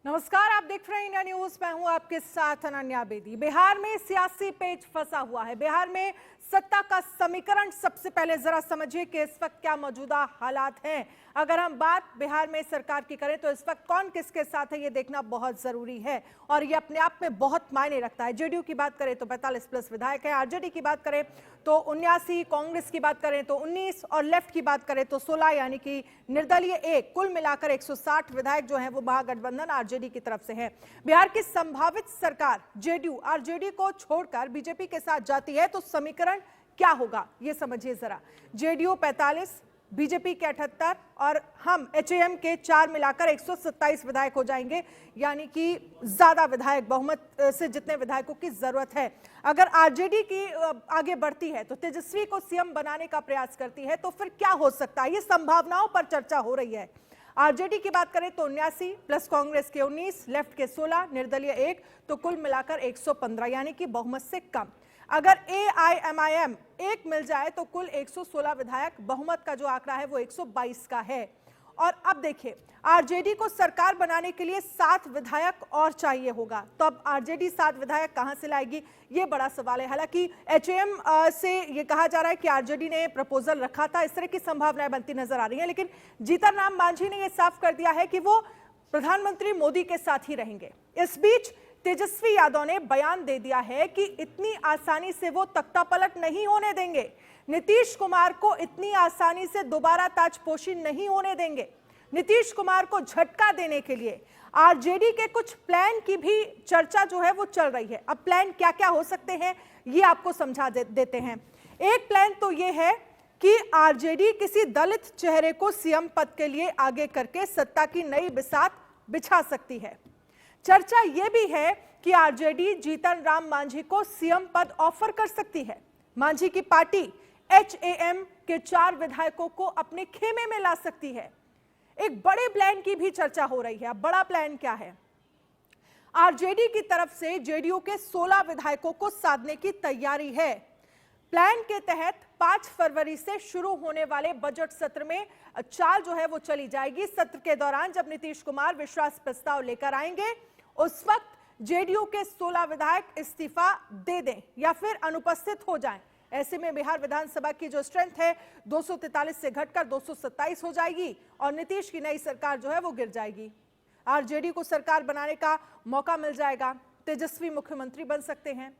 नमस्कार, आप देख रहे हैं इंडिया न्यूज। मैं हूं आपके साथ अनन्या बेदी। बिहार में सियासी पेच फंसा हुआ है। बिहार में सत्ता का समीकरण सबसे पहले जरा समझिए कि इस वक्त क्या मौजूदा हालात हैं। अगर हम बात बिहार में सरकार की करें तो इस वक्त कौन किसके साथ है ये देखना बहुत जरूरी है और ये अपने आप में बहुत मायने रखता है। जेडीयू की बात करें तो 45+ विधायक है, आरजेडी की बात करें तो 79, कांग्रेस की बात करें तो 19 और लेफ्ट की बात करें तो 16 यानी कि निर्दलीय 1, कुल मिलाकर 160 विधायक जो हैं वो महागठबंधन आरजेडी की तरफ से है। बिहार की संभावित सरकार जेडीयू आरजेडी को छोड़कर बीजेपी के साथ जाती है तो समीकरण क्या होगा ये समझिए जरा। जेडीयू 45, बीजेपी के 78 और हम एचएएम के 4 मिलाकर 127 विधायक हो जाएंगे, यानी कि ज्यादा विधायक, बहुमत से जितने विधायकों की जरूरत है। अगर आरजेडी की आगे बढ़ती है तो तेजस्वी को सीएम बनाने का प्रयास करती है तो फिर क्या हो सकता है, ये संभावनाओं पर चर्चा हो रही है। आरजेडी की बात करें तो 79 प्लस कांग्रेस के 19, लेफ्ट के 16, निर्दलीय 1, तो कुल मिलाकर 115 यानी कि बहुमत से कम। अगर एआईएमआईएम 1 मिल जाए तो कुल 116 विधायक, बहुमत का जो आंकड़ा है वो 122 का है। और अब देखिए, आरजेडी को सरकार बनाने के लिए 7 विधायक और चाहिए होगा, तो अब आरजेडी 7 विधायक कहां से लाएगी, ये बड़ा सवाल है। हालांकि एचएएम से ये कहा जा रहा है कि आरजेडी ने प्रपोजल रखा था, इस तरह की संभावनाएं बनती नजर आ रही है, लेकिन जीतन राम मांझी ने यह साफ कर दिया है कि वो प्रधानमंत्री मोदी के साथ ही रहेंगे। इस बीच तेजस्वी यादव ने बयान दे दिया है कि इतनी आसानी से वो तख्तापलट नहीं होने देंगे, नीतीश कुमार को इतनी आसानी से दोबारा ताजपोशी नहीं होने देंगे। नीतीश कुमार को झटका देने के लिए आरजेडी के कुछ प्लान की भी चर्चा जो है वो चल रही है। अब प्लान क्या क्या हो सकते हैं ये आपको समझा देते हैं। एक प्लान तो ये है कि आरजेडी किसी दलित चेहरे को सीएम पद के लिए आगे करके सत्ता की नई बिसात बिछा सकती है। चर्चा यह भी है कि आरजेडी जीतन राम मांझी को सीएम पद ऑफर कर सकती है। मांझी की पार्टी एचएएम के 4 विधायकों को अपने खेमे में ला सकती है। एक बड़े प्लान की भी चर्चा हो रही है। अब बड़ा प्लान क्या है? आरजेडी की तरफ से जेडीयू के 16 विधायकों को साधने की तैयारी है। प्लान के तहत 5 फरवरी से शुरू होने वाले बजट सत्र में चाल जो है वो चली जाएगी। सत्र के दौरान जब नीतीश कुमार विश्वास प्रस्ताव लेकर आएंगे उस वक्त जेडीयू के 16 विधायक इस्तीफा दे दें या फिर अनुपस्थित हो जाएं। ऐसे में बिहार विधानसभा की जो स्ट्रेंथ है 243 से घटकर 227 हो जाएगी और नीतीश की नई सरकार जो है वो गिर जाएगी। आरजेडी को सरकार बनाने का मौका मिल जाएगा, तेजस्वी मुख्यमंत्री बन सकते हैं।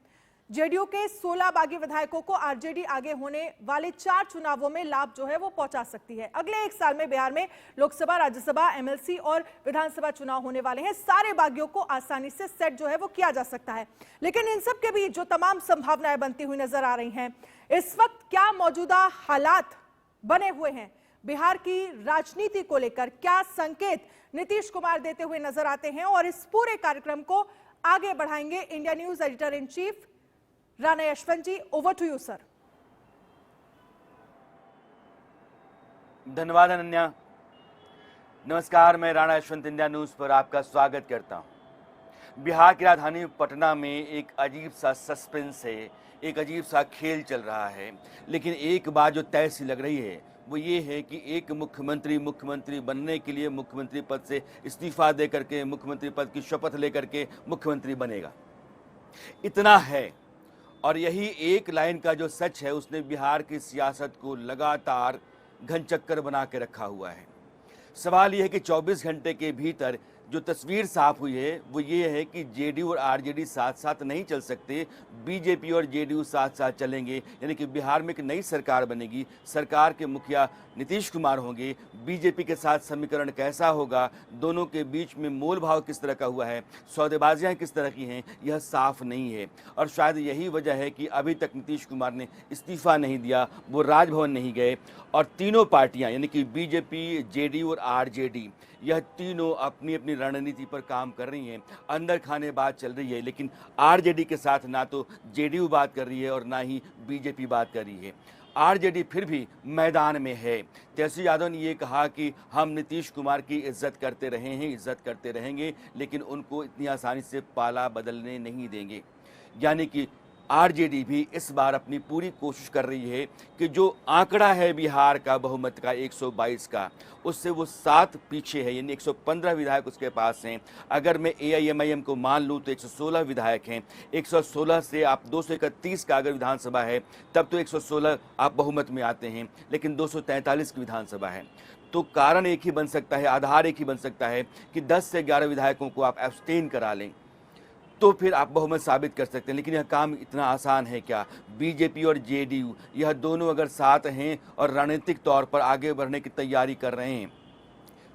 जेडीयू के 16 बागी विधायकों को आरजेडी आगे होने वाले 4 चुनावों में लाभ जो है वो पहुंचा सकती है। अगले 1 साल में बिहार में लोकसभा, राज्यसभा, एमएलसी और विधानसभा चुनाव होने वाले हैं। सारे बागियों को आसानी से सेट जो है वो किया जा सकता है। लेकिन इन सब के बीच जो तमाम संभावनाएं बनती हुई नजर आ रही हैं, इस वक्त क्या मौजूदा हालात बने हुए हैं, बिहार की राजनीति को लेकर क्या संकेत नीतीश कुमार देते हुए नजर आते हैं, और इस पूरे कार्यक्रम को आगे बढ़ाएंगे India News editor in chief Rana Yashwant ji. Over to you sir. धन्यवाद अनन्या। नमस्कार, मैं राणा यशवंत इंडिया न्यूज पर आपका स्वागत करता हूं। बिहार की राजधानी पटना में एक अजीब सा सस्पेंस है, एक अजीब सा खेल चल रहा है। लेकिन एक बात जो तय सी लग रही है वो ये है कि एक मुख्यमंत्री बनने के लिए मुख्यमंत्री पद से इस्तीफा दे करके मुख्यमंत्री पद की शपथ लेकर के मुख्यमंत्री बनेगा। इतना है, और यही एक लाइन का जो सच है उसने बिहार की सियासत को लगातार घनचक्कर बना के रखा हुआ है। सवाल यह है कि 24 घंटे के भीतर जो तस्वीर साफ हुई है वो ये है कि जेडीयू और आरजेडी साथ साथ नहीं चल सकते, बीजेपी और जेडीयू साथ साथ चलेंगे। यानी कि बिहार में एक नई सरकार बनेगी, सरकार के मुखिया नीतीश कुमार होंगे। बीजेपी के साथ समीकरण कैसा होगा, दोनों के बीच में मोल भाव किस तरह का हुआ है, सौदेबाजियां किस तरह की हैं, यह साफ नहीं है। और शायद यही वजह है कि अभी तक नीतीश कुमार ने इस्तीफा नहीं दिया, वो राजभवन नहीं गए। और तीनों पार्टियां यानी कि बीजेपी, जेडीयू और आरजेडी, यह तीनों अपनी अपनी रणनीति पर काम कर रही हैं। अंदर खाने बात चल रही है, लेकिन आरजेडी के साथ ना तो जेडीयू बात कर रही है और ना ही बीजेपी बात कर रही है। आरजेडी फिर भी मैदान में है। तेजस्वी यादव ने ये कहा कि हम नीतीश कुमार की इज्जत करते रहे हैं, इज्जत करते रहेंगे, लेकिन उनको इतनी आसानी से पाला बदलने नहीं देंगे। यानी कि आरजेडी भी इस बार अपनी पूरी कोशिश कर रही है कि जो आंकड़ा है बिहार का बहुमत का 122 का, उससे वो 7 पीछे है, यानी 115 विधायक उसके पास हैं। अगर मैं एआईएमआईएम को मान लूँ तो 116 विधायक हैं। 116 से आप 231 का अगर विधानसभा है तब तो 116 आप बहुमत में आते हैं, लेकिन 243 की विधानसभा है। तो कारण एक ही बन सकता है, आधार एक ही बन सकता है कि 10 से 11 विधायकों को आप एब्सटेन करा लें, तो फिर आप बहुमत साबित कर सकते हैं। लेकिन यह काम इतना आसान है क्या? बीजेपी और जेडीयू यह दोनों अगर साथ हैं और रणनीतिक तौर पर आगे बढ़ने की तैयारी कर रहे हैं,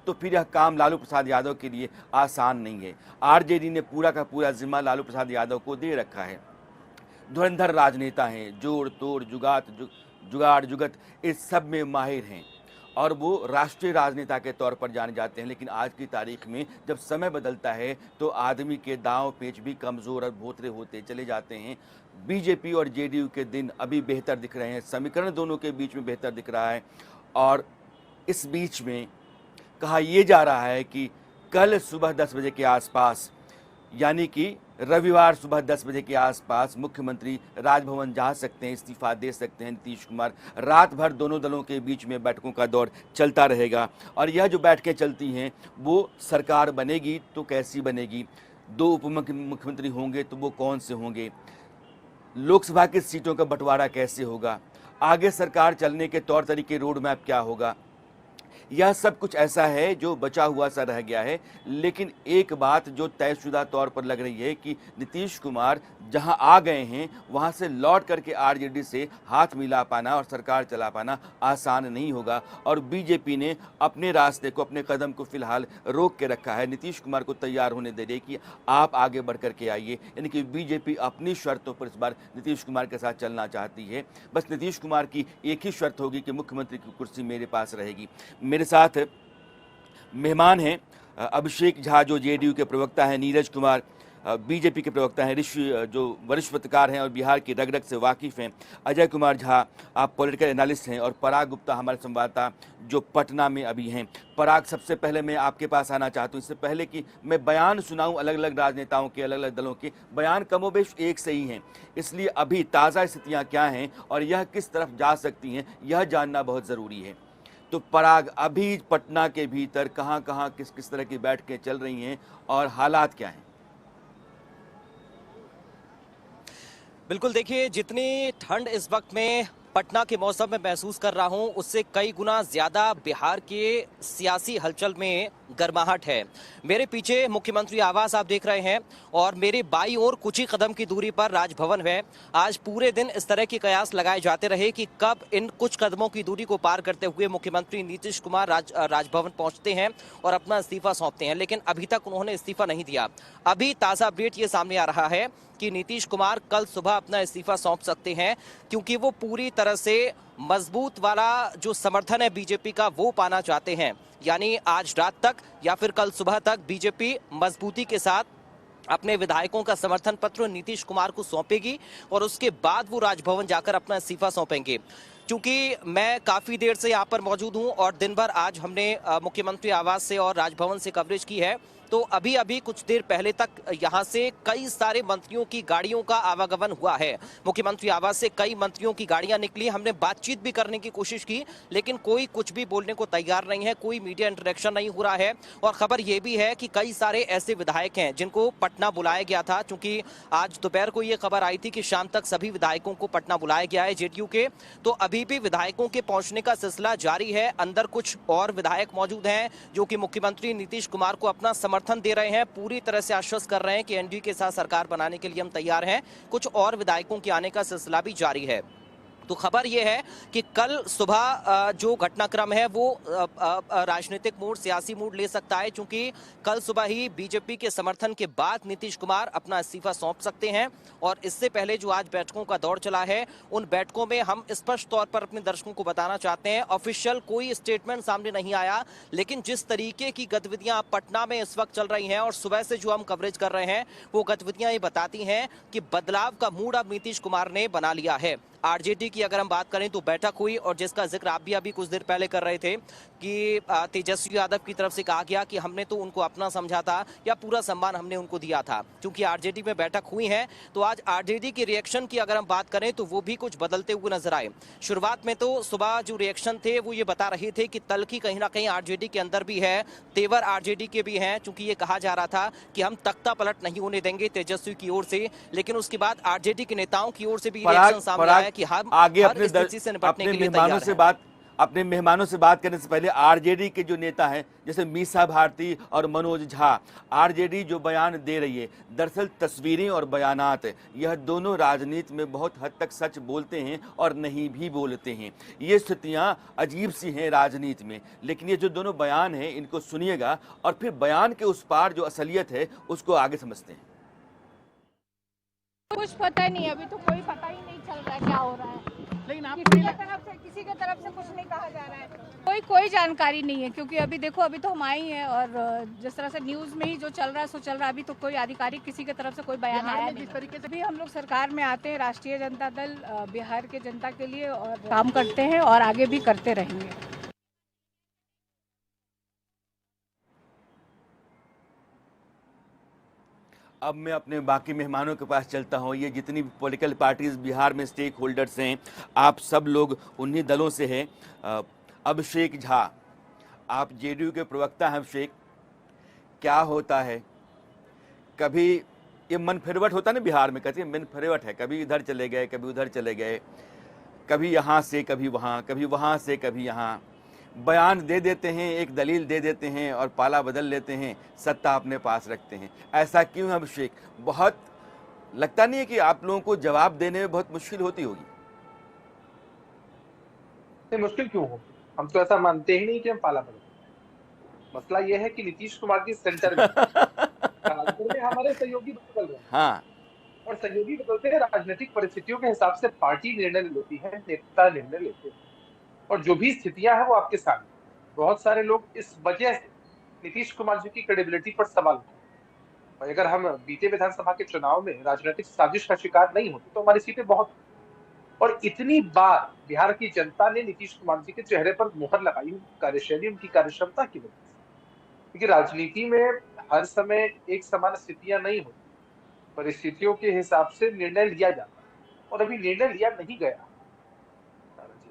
तो फिर यह काम लालू प्रसाद यादव के लिए आसान नहीं है। आरजेडी ने पूरा का पूरा जिम्मा लालू प्रसाद यादव को दे रखा है। धुरंधर राजनेता हैं, जोड़ तोड़ जुगाड़ जुगत इस सब में माहिर हैं और वो राष्ट्रीय राजनेता के तौर पर जाने जाते हैं। लेकिन आज की तारीख में जब समय बदलता है तो आदमी के दांव पेच भी कमज़ोर और भोतरे होते चले जाते हैं। बीजेपी और जेडीयू के दिन अभी बेहतर दिख रहे हैं, समीकरण दोनों के बीच में बेहतर दिख रहा है। और इस बीच में कहा यह जा रहा है कि कल सुबह 10 बजे के आसपास, यानी कि रविवार सुबह 10 बजे के आसपास मुख्यमंत्री राजभवन जा सकते हैं, इस्तीफा दे सकते हैं नीतीश कुमार। रात भर दोनों दलों के बीच में बैठकों का दौर चलता रहेगा और यह जो बैठकें चलती हैं वो सरकार बनेगी तो कैसी बनेगी, 2 उप मुख्यमंत्री होंगे तो वो कौन से होंगे, लोकसभा की सीटों का बंटवारा कैसे होगा, आगे सरकार चलने के तौर तरीके, रोड मैप क्या होगा, यह सब कुछ ऐसा है जो बचा हुआ सा रह गया है। लेकिन एक बात जो तयशुदा तौर पर लग रही है कि नीतीश कुमार जहां आ गए हैं वहां से लौट करके आरजेडी से हाथ मिला पाना और सरकार चला पाना आसान नहीं होगा। और बीजेपी ने अपने रास्ते को, अपने कदम को फिलहाल रोक के रखा है, नीतीश कुमार को तैयार होने दे रही है कि आप आगे बढ़ करके आइए। यानी कि बीजेपी अपनी शर्तों पर इस बार नीतीश कुमार के साथ चलना चाहती है। बस नीतीश कुमार की एक ही शर्त होगी कि मुख्यमंत्री की कुर्सी मेरे पास रहेगी। मेरे साथ मेहमान हैं अभिषेक झा जो जेडीयू के प्रवक्ता हैं, नीरज कुमार बीजेपी के प्रवक्ता हैं, ऋषि जो वरिष्ठ पत्रकार हैं और बिहार की रग रग से वाकिफ़ हैं, अजय कुमार झा आप पॉलिटिकल एनालिस्ट हैं और पराग गुप्ता हमारे संवाददाता जो पटना में अभी हैं। पराग, सबसे पहले मैं आपके पास आना चाहता हूँ, इससे पहले कि मैं बयान सुनाऊँ अलग अलग राजनेताओं के, अलग अलग दलों के बयान कमोबेश एक से ही हैं, इसलिए अभी ताज़ा स्थितियाँ क्या हैं और यह किस तरफ जा सकती हैं यह जानना बहुत ज़रूरी है। तो पराग, अभी पटना के भीतर कहां कहां किस किस तरह की बैठकें चल रही हैं और हालात क्या हैं? बिल्कुल, देखिए जितनी ठंड इस वक्त में पटना के मौसम में महसूस कर रहा हूं उससे कई गुना ज्यादा बिहार के सियासी हलचल में गर्माहट है। मेरे पीछे मुख्यमंत्री आवास आप देख रहे हैं और मेरे बाईं ओर कुछ ही कदम की दूरी पर राजभवन है। आज पूरे दिन इस तरह के कयास लगाए जाते रहे कि कब इन कुछ कदमों की दूरी को पार करते हुए मुख्यमंत्री नीतीश कुमार राजभवन पहुंचते हैं और अपना इस्तीफा सौंपते हैं, लेकिन अभी तक उन्होंने इस्तीफा नहीं दिया। अभी ताज़ा अपडेट ये सामने आ रहा है कि नीतीश कुमार कल सुबह अपना इस्तीफा सौंप सकते हैं, क्योंकि वो पूरी तरह से मजबूत वाला जो समर्थन है बीजेपी का वो पाना चाहते हैं। यानी आज रात तक या फिर कल सुबह तक बीजेपी मजबूती के साथ अपने विधायकों का समर्थन पत्र नीतीश कुमार को सौंपेगी और उसके बाद वो राजभवन जाकर अपना इस्तीफा सौंपेंगे। क्योंकि मैं काफ़ी देर से यहाँ पर मौजूद हूँ और दिन भर आज हमने मुख्यमंत्री आवास से और राजभवन से कवरेज की है, तो अभी अभी कुछ देर पहले तक यहाँ से कई सारे मंत्रियों की गाड़ियों का आवागमन हुआ है। मुख्यमंत्री आवास से कई मंत्रियों की गाड़ियाँ निकली, हमने बातचीत भी करने की कोशिश की, लेकिन कोई कुछ भी बोलने को तैयार नहीं है, कोई मीडिया इंटरेक्शन नहीं हो रहा है। और खबर ये भी है कि कई सारे ऐसे विधायक हैं जिनको पटना बुलाया गया था, क्योंकि आज दोपहर को ये खबर आई थी कि शाम तक सभी विधायकों को पटना बुलाया गया है जेडीयू के, तो अभी भी विधायकों के पहुंचने का सिलसिला जारी है। अंदर कुछ और विधायक मौजूद हैं जो कि मुख्यमंत्री नीतीश कुमार को अपना समर्थन दे रहे हैं, पूरी तरह से आश्वस्त कर रहे हैं कि एनडीए के साथ सरकार बनाने के लिए हम तैयार हैं। कुछ और विधायकों के आने का सिलसिला भी जारी है। तो खबर यह है कि कल सुबह जो घटनाक्रम है वो राजनीतिक मूड, सियासी मूड ले सकता है, क्योंकि कल सुबह ही बीजेपी के समर्थन के बाद नीतीश कुमार अपना इस्तीफा सौंप सकते हैं। और इससे पहले जो आज बैठकों का दौर चला है, उन बैठकों में हम स्पष्ट तौर पर अपने दर्शकों को बताना चाहते हैं, ऑफिशियल कोई स्टेटमेंट सामने नहीं आया, लेकिन जिस तरीके की गतिविधियां पटना में इस वक्त चल रही हैं और सुबह से जो हम कवरेज कर रहे हैं वो गतिविधियां ये बताती हैं कि बदलाव का मूड अब नीतीश कुमार ने बना लिया है। आरजेडी की अगर हम बात करें तो बैठक हुई और जिसका जिक्र आप भी अभी कुछ देर पहले कर रहे थे, कि तेजस्वी यादव की तरफ से कहा गया कि हमने तो उनको अपना समझा था या पूरा सम्मान हमने उनको दिया था। क्योंकि आरजेडी में बैठक हुई है तो आज आरजेडी के रिएक्शन की अगर हम बात करें तो वो भी कुछ बदलते हुए नजर आए। शुरुआत में तो सुबह जो रिएक्शन थे वो ये बता रहे थे कि तल्खी कहीं ना कहीं आरजेडी के अंदर भी है, तेवर आरजेडी के भी हैं, क्योंकि ये कहा जा रहा था कि हम तख्ता पलट नहीं होने देंगे तेजस्वी की ओर से। लेकिन उसके बाद आरजेडी के नेताओं की ओर से भी रिएक्शन सामने आया कि हम आगे हर स्थिति से निपटने के लिए तैयार हैं। अपने मेहमानों से बात करने से पहले आरजेडी के जो नेता हैं जैसे मीसा भारती और मनोज झा, आरजेडी जो बयान दे रही है, दरअसल तस्वीरें और बयानात यह दोनों राजनीति में बहुत हद तक सच बोलते हैं और नहीं भी बोलते हैं। ये स्थितियां अजीब सी हैं राजनीति में, लेकिन ये जो दोनों बयान हैं इनको सुनिएगा और फिर बयान के उस पार जो असलियत है उसको आगे समझते हैं। कुछ पता नहीं, अभी तो कोई पता ही नहीं चल रहा है क्या हो रहा है। लेकिन किसी के तरफ से कुछ नहीं कहा जा रहा है, कोई जानकारी नहीं है, क्योंकि अभी देखो अभी तो हम आए ही हैं और जिस तरह से न्यूज में ही जो चल रहा है सो चल रहा है। अभी तो कोई आधिकारिक किसी की तरफ से कोई बयान आया नहीं। जिस तरीके से भी हम लोग सरकार में आते हैं, राष्ट्रीय जनता दल बिहार के जनता के लिए और काम करते हैं और आगे भी करते रहेंगे। अब मैं अपने बाकी मेहमानों के पास चलता हूँ। ये जितनी पॉलिटिकल पार्टीज बिहार में स्टेक होल्डर्स हैं, आप सब लोग उन्हीं दलों से हैं। अभिषेक झा, आप जेडीयू के प्रवक्ता हैं। अभिषेक, क्या होता है, कभी ये मन फिरवट होता है ना बिहार में, कहते हैं मन फिरवट है, कभी इधर चले गए कभी उधर चले गए, कभी यहाँ से कभी वहाँ से कभी यहाँ, बयान दे देते हैं, एक दलील दे देते हैं और पाला बदल लेते हैं, सत्ता अपने पास रखते हैं। ऐसा क्यों है अभिषेक? बहुत लगता नहीं है कि आप लोगों को जवाब देने में बहुत मुश्किल होती होगी? नहीं, मुश्किल क्यों हो? हम तो ऐसा मानते ही नहीं कि हम पाला बदल। मसला यह है कि नीतीश कुमार की सेंटर में हमारे सहयोगी बदल रहे हैं। हाँ, और सहयोगी बदलते हैं, राजनीतिक परिस्थितियों के हिसाब से पार्टी निर्णय लेती है, नेता निर्णय लेते हैं, और जो भी स्थितियां हैं वो आपके सामने। बहुत सारे लोग इस वजह से नीतीश कुमार जी की क्रेडिबिलिटी पर सवाल उठाते हैं। और अगर हम बीते विधानसभा के चुनाव में राजनीतिक साजिश का शिकार नहीं होते तो हमारी सीटें बहुत। और इतनी बार बिहार की जनता ने नीतीश कुमार जी के चेहरे पर मुहर लगाई, कार्यशैली, उनकी कार्यक्षमता की वजह से। क्योंकि राजनीति में हर समय एक समान स्थितियां नहीं होती, परिस्थितियों के हिसाब से निर्णय लिया जाता है और अभी निर्णय लिया नहीं गया।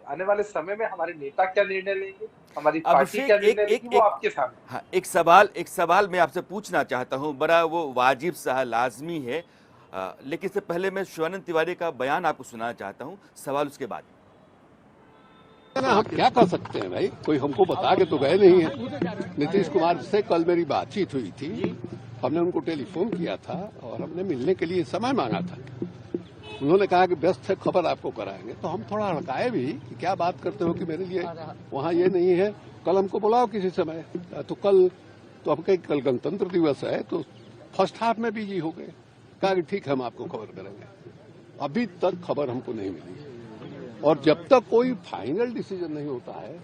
आने वाले समय में हमारे नेता क्या निर्णय लेंगे, हमारी पार्टी क्या निर्णय लेगी, वो आपके सामने। हाँ, एक सवाल मैं आपसे पूछना चाहता हूँ, बड़ा वो वाजिब सा लाजमी है, लेकिन इससे पहले मैं शिवानंद तिवारी का बयान आपको सुनाना चाहता हूँ, सवाल उसके बाद। हम क्या कर सकते हैं भाई, कोई हमको बता के तो गए नहीं है। नीतीश कुमार से कल मेरी बातचीत हुई थी, हमने उनको टेलीफोन किया था और हमने मिलने के लिए समय मांगा था। उन्होंने कहा कि व्यस्त है, खबर आपको कराएंगे। तो हम थोड़ा हड़काए भी कि क्या बात करते हो कि मेरे लिए वहाँ ये नहीं है, कल हमको बुलाओ किसी समय। तो कल तो अब कल गणतंत्र दिवस है तो फर्स्ट हाफ में बिजी हो गए। कहा कि ठीक है, हम आपको खबर करेंगे। अभी तक खबर हमको नहीं मिली और जब तक कोई फाइनल डिसीजन नहीं होता है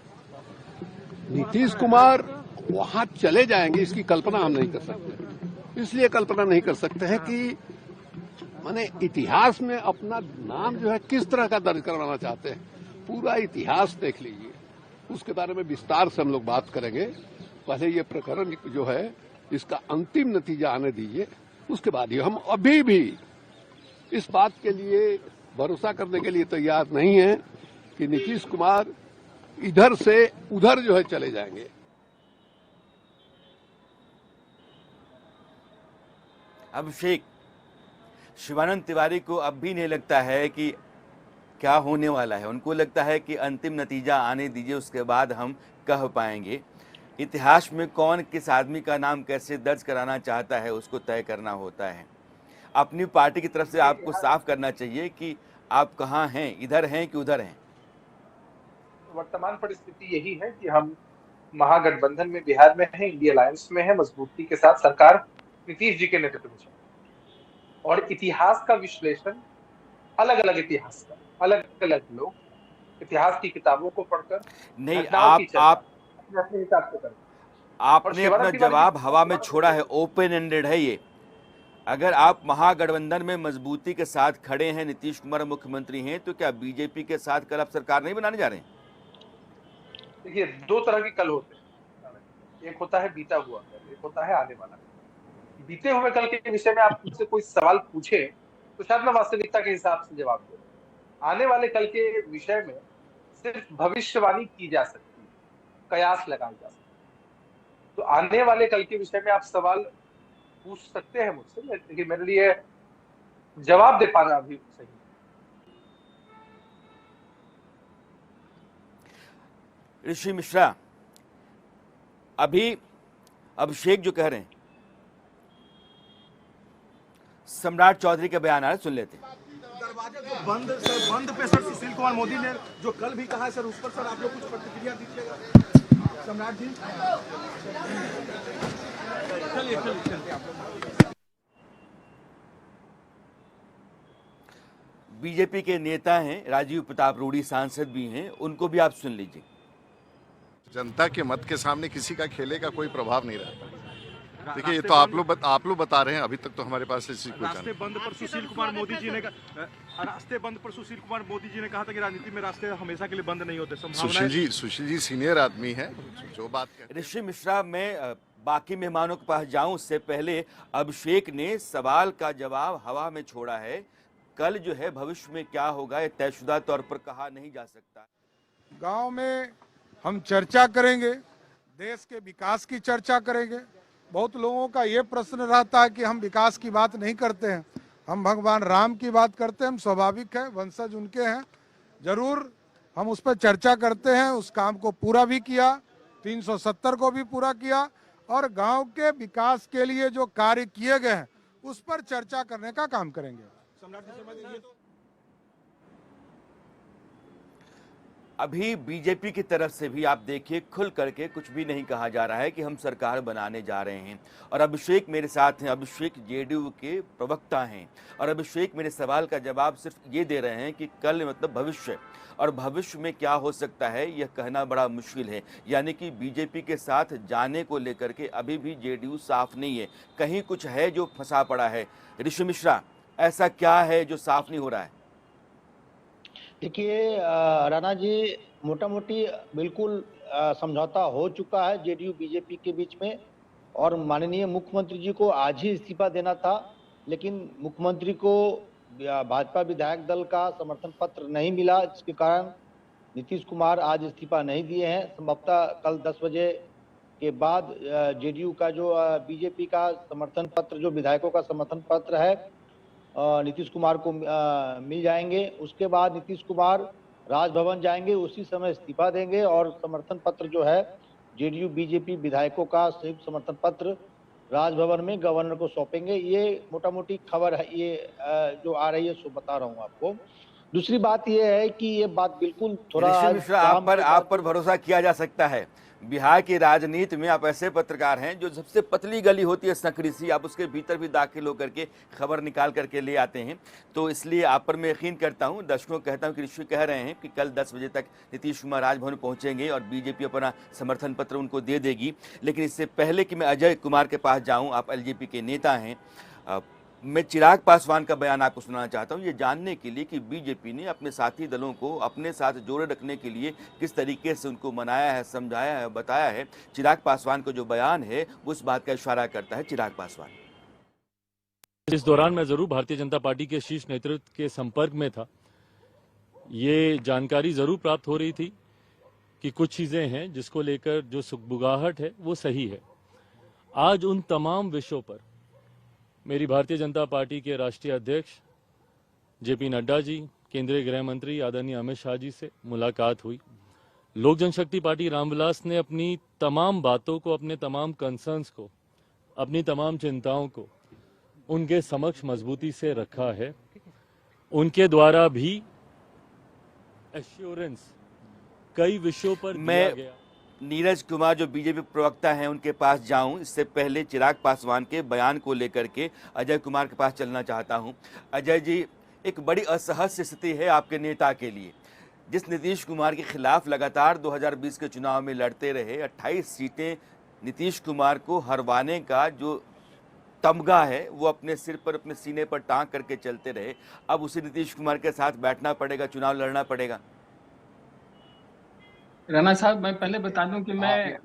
नीतीश कुमार वहां चले जाएंगे, इसकी कल्पना हम नहीं कर सकते। इसलिए कल्पना नहीं कर सकते हैं कि माने इतिहास में अपना नाम जो है किस तरह का दर्ज करवाना चाहते हैं। पूरा इतिहास देख लीजिए, उसके बारे में विस्तार से हम लोग बात करेंगे। पहले ये प्रकरण जो है इसका अंतिम नतीजा आने दीजिए, उसके बाद ही। हम अभी भी इस बात के लिए भरोसा करने के लिए तैयार नहीं है कि नीतीश कुमार इधर से उधर जो है चले जाएंगे। अभिषेक, शिवानंद तिवारी को अब भी नहीं लगता है कि क्या होने वाला है, उनको लगता है कि अंतिम नतीजा आने दीजिए, उसके बाद हम कह पाएंगे। इतिहास में कौन किस आदमी का नाम कैसे दर्ज कराना चाहता है उसको तय करना होता है। अपनी पार्टी की तरफ से आपको साफ करना चाहिए कि आप कहाँ हैं, इधर हैं कि उधर हैं। वर्तमान परिस्थिति यही है कि हम महागठबंधन में बिहार में हैं, इंडिया अलायंस में है, मजबूती के साथ सरकार नीतीश जी के नेतृत्व में चल। और इतिहास का विश्लेषण, अलग अलग इतिहास का, अलग अलग लोग इतिहास की किताबों को पढ़कर नहीं, आपने अपना जवाब हवा में छोड़ा है, ओपन एंडेड है ये। अगर आप महागठबंधन में मजबूती के साथ खड़े हैं, नीतीश कुमार मुख्यमंत्री हैं, तो क्या बीजेपी के साथ कल आप सरकार नहीं बनाने जा रहे हैं? देखिए, दो तरह के कल होते हैं। एक होता है बीता हुआ कल, एक होता है आने वाला कल। बीते हुए कल के विषय में आप मुझसे कोई सवाल पूछे तो शायद मैं वास्तविकता के हिसाब से जवाब दूं। आने वाले कल के विषय में सिर्फ भविष्यवाणी की जा सकती है, कयास लगाए जा सकते हैं। तो आने वाले कल के विषय में आप सवाल पूछ सकते हैं मुझसे, लेकिन मेरे लिए जवाब दे पाना अभी सही नहीं। ऋषि मिश्रा, अभी अभिषेक जो कह रहे हैं, सम्राट चौधरी का बयान आ रहा है, सुन लेते हैं। दरवाजे जो बंद सर, बंद पे सर सुशील कुमार मोदी ने जो कल भी कहा है सर, उस पर सर आप लोग कुछ प्रतिक्रिया दीजिएगा सम्राट जी। चलिए चलते आप लोग। बीजेपी के नेता हैं, राजीव प्रताप रूडी सांसद भी हैं, उनको भी आप सुन लीजिए। जनता के मत के सामने किसी का खेले का कोई प्रभाव नहीं रहता। देखिए, ये तो आप लोग बता रहे हैं, अभी तक तो हमारे पास ऐसी कोई रास्ते बंद पर सुशील कुमार मोदी जी ने रास्ते बंद पर सुशील कुमार मोदी जी ने कहा था कि राजनीति में रास्ते हमेशा के लिए बंद नहीं होते। सुशील जी सीनियर आदमी है, जो बात ऋषि मिश्रा, मैं बाकी मेहमानों के पास जाऊं उससे पहले अभिषेक ने सवाल का जवाब हवा में छोड़ा है। कल जो है भविष्य में क्या होगा ये तयशुदा तौर पर कहा नहीं जा सकता। गांव में हम चर्चा करेंगे, देश के विकास की चर्चा करेंगे। बहुत लोगों का ये प्रश्न रहता है कि हम विकास की बात नहीं करते हैं, हम भगवान राम की बात करते हैं। हम स्वाभाविक है, वंशज उनके हैं, जरूर हम उस पर चर्चा करते हैं। उस काम को पूरा भी किया, 370 को भी पूरा किया, और गांव के विकास के लिए जो कार्य किए गए हैं उस पर चर्चा करने का काम करेंगे। अभी बीजेपी की तरफ से भी आप देखिए खुल करके कुछ भी नहीं कहा जा रहा है कि हम सरकार बनाने जा रहे हैं। और अभिषेक मेरे साथ हैं, अभिषेक जेडीयू के प्रवक्ता हैं, और अभिषेक मेरे सवाल का जवाब सिर्फ ये दे रहे हैं कि कल मतलब भविष्य, और भविष्य में क्या हो सकता है यह कहना बड़ा मुश्किल है। यानी कि बीजेपी के साथ जाने को लेकर के अभी भी जेडीयू साफ नहीं है, कहीं कुछ है जो फंसा पड़ा है। ऋषि मिश्रा, ऐसा क्या है जो साफ नहीं हो रहा है? देखिए राणा जी, मोटा मोटी बिल्कुल समझौता हो चुका है जेडीयू बीजेपी के बीच में, और माननीय मुख्यमंत्री जी को आज ही इस्तीफा देना था, लेकिन मुख्यमंत्री को भाजपा विधायक दल का समर्थन पत्र नहीं मिला, जिसके कारण नीतीश कुमार आज इस्तीफा नहीं दिए हैं। संभवतः कल 10 बजे के बाद जेडीयू का जो बीजेपी का समर्थन पत्र, जो विधायकों का समर्थन पत्र है, नीतीश कुमार को मिल जाएंगे। उसके बाद नीतीश कुमार राजभवन जाएंगे, उसी समय इस्तीफा देंगे, और समर्थन पत्र जो है जेडीयू बीजेपी विधायकों का संयुक्त समर्थन पत्र राजभवन में गवर्नर को सौंपेंगे। ये मोटा मोटी खबर है, ये जो आ रही है सो बता रहा हूँ आपको। दूसरी बात ये है कि ये बात बिल्कुल थोड़ा आप पर भरोसा किया जा सकता है। बिहार की राजनीति में आप ऐसे पत्रकार हैं जो सबसे पतली गली होती है संकरी सी, आप उसके भीतर भी दाखिल होकर के खबर निकाल करके ले आते हैं। तो इसलिए आप पर मैं यकीन करता हूं, दर्शकों को कहता हूं कि ऋषि कह रहे हैं कि कल 10 बजे तक नीतीश कुमार राजभवन पहुंचेंगे और बीजेपी अपना समर्थन पत्र उनको दे देगी। लेकिन इससे पहले कि मैं अजय कुमार के पास जाऊँ, आप एलजेपी के नेता हैं, मैं चिराग पासवान का बयान आपको सुनाना चाहता हूं, ये जानने के लिए कि बीजेपी ने अपने साथी दलों को अपने साथ जोड़े रखने के लिए किस तरीके से उनको मनाया है, समझाया है, बताया है। चिराग पासवान का जो बयान है वो इस बात का इशारा करता है। चिराग पासवान: इस दौरान मैं जरूर भारतीय जनता पार्टी के शीर्ष नेतृत्व के संपर्क में था। ये जानकारी जरूर प्राप्त हो रही थी कि कुछ चीजें हैं जिसको लेकर जो सुगबुगाहट है वो सही है। आज उन तमाम विषयों पर मेरी भारतीय जनता पार्टी के राष्ट्रीय अध्यक्ष जेपी नड्डा जी, केंद्रीय गृह मंत्री आदरणीय अमित शाह जी से मुलाकात हुई। लोक जनशक्ति पार्टी रामविलास ने अपनी तमाम बातों को, अपने तमाम कंसर्न्स को, अपनी तमाम चिंताओं को उनके समक्ष मजबूती से रखा है। उनके द्वारा भी एश्योरेंस कई विषयों पर दिया गया। नीरज कुमार जो बीजेपी प्रवक्ता हैं उनके पास जाऊं, इससे पहले चिराग पासवान के बयान को लेकर के अजय कुमार के पास चलना चाहता हूं। अजय जी, एक बड़ी असहज स्थिति है आपके नेता के लिए। जिस नीतीश कुमार के खिलाफ लगातार 2020 के चुनाव में लड़ते रहे, 28 सीटें नीतीश कुमार को हरवाने का जो तमगा है वो अपने सिर पर, अपने सीने पर टांग करके चलते रहे, अब उसी नीतीश कुमार के साथ बैठना पड़ेगा, चुनाव लड़ना पड़ेगा। राणा साहब, मैं पहले बता दूं कि मैं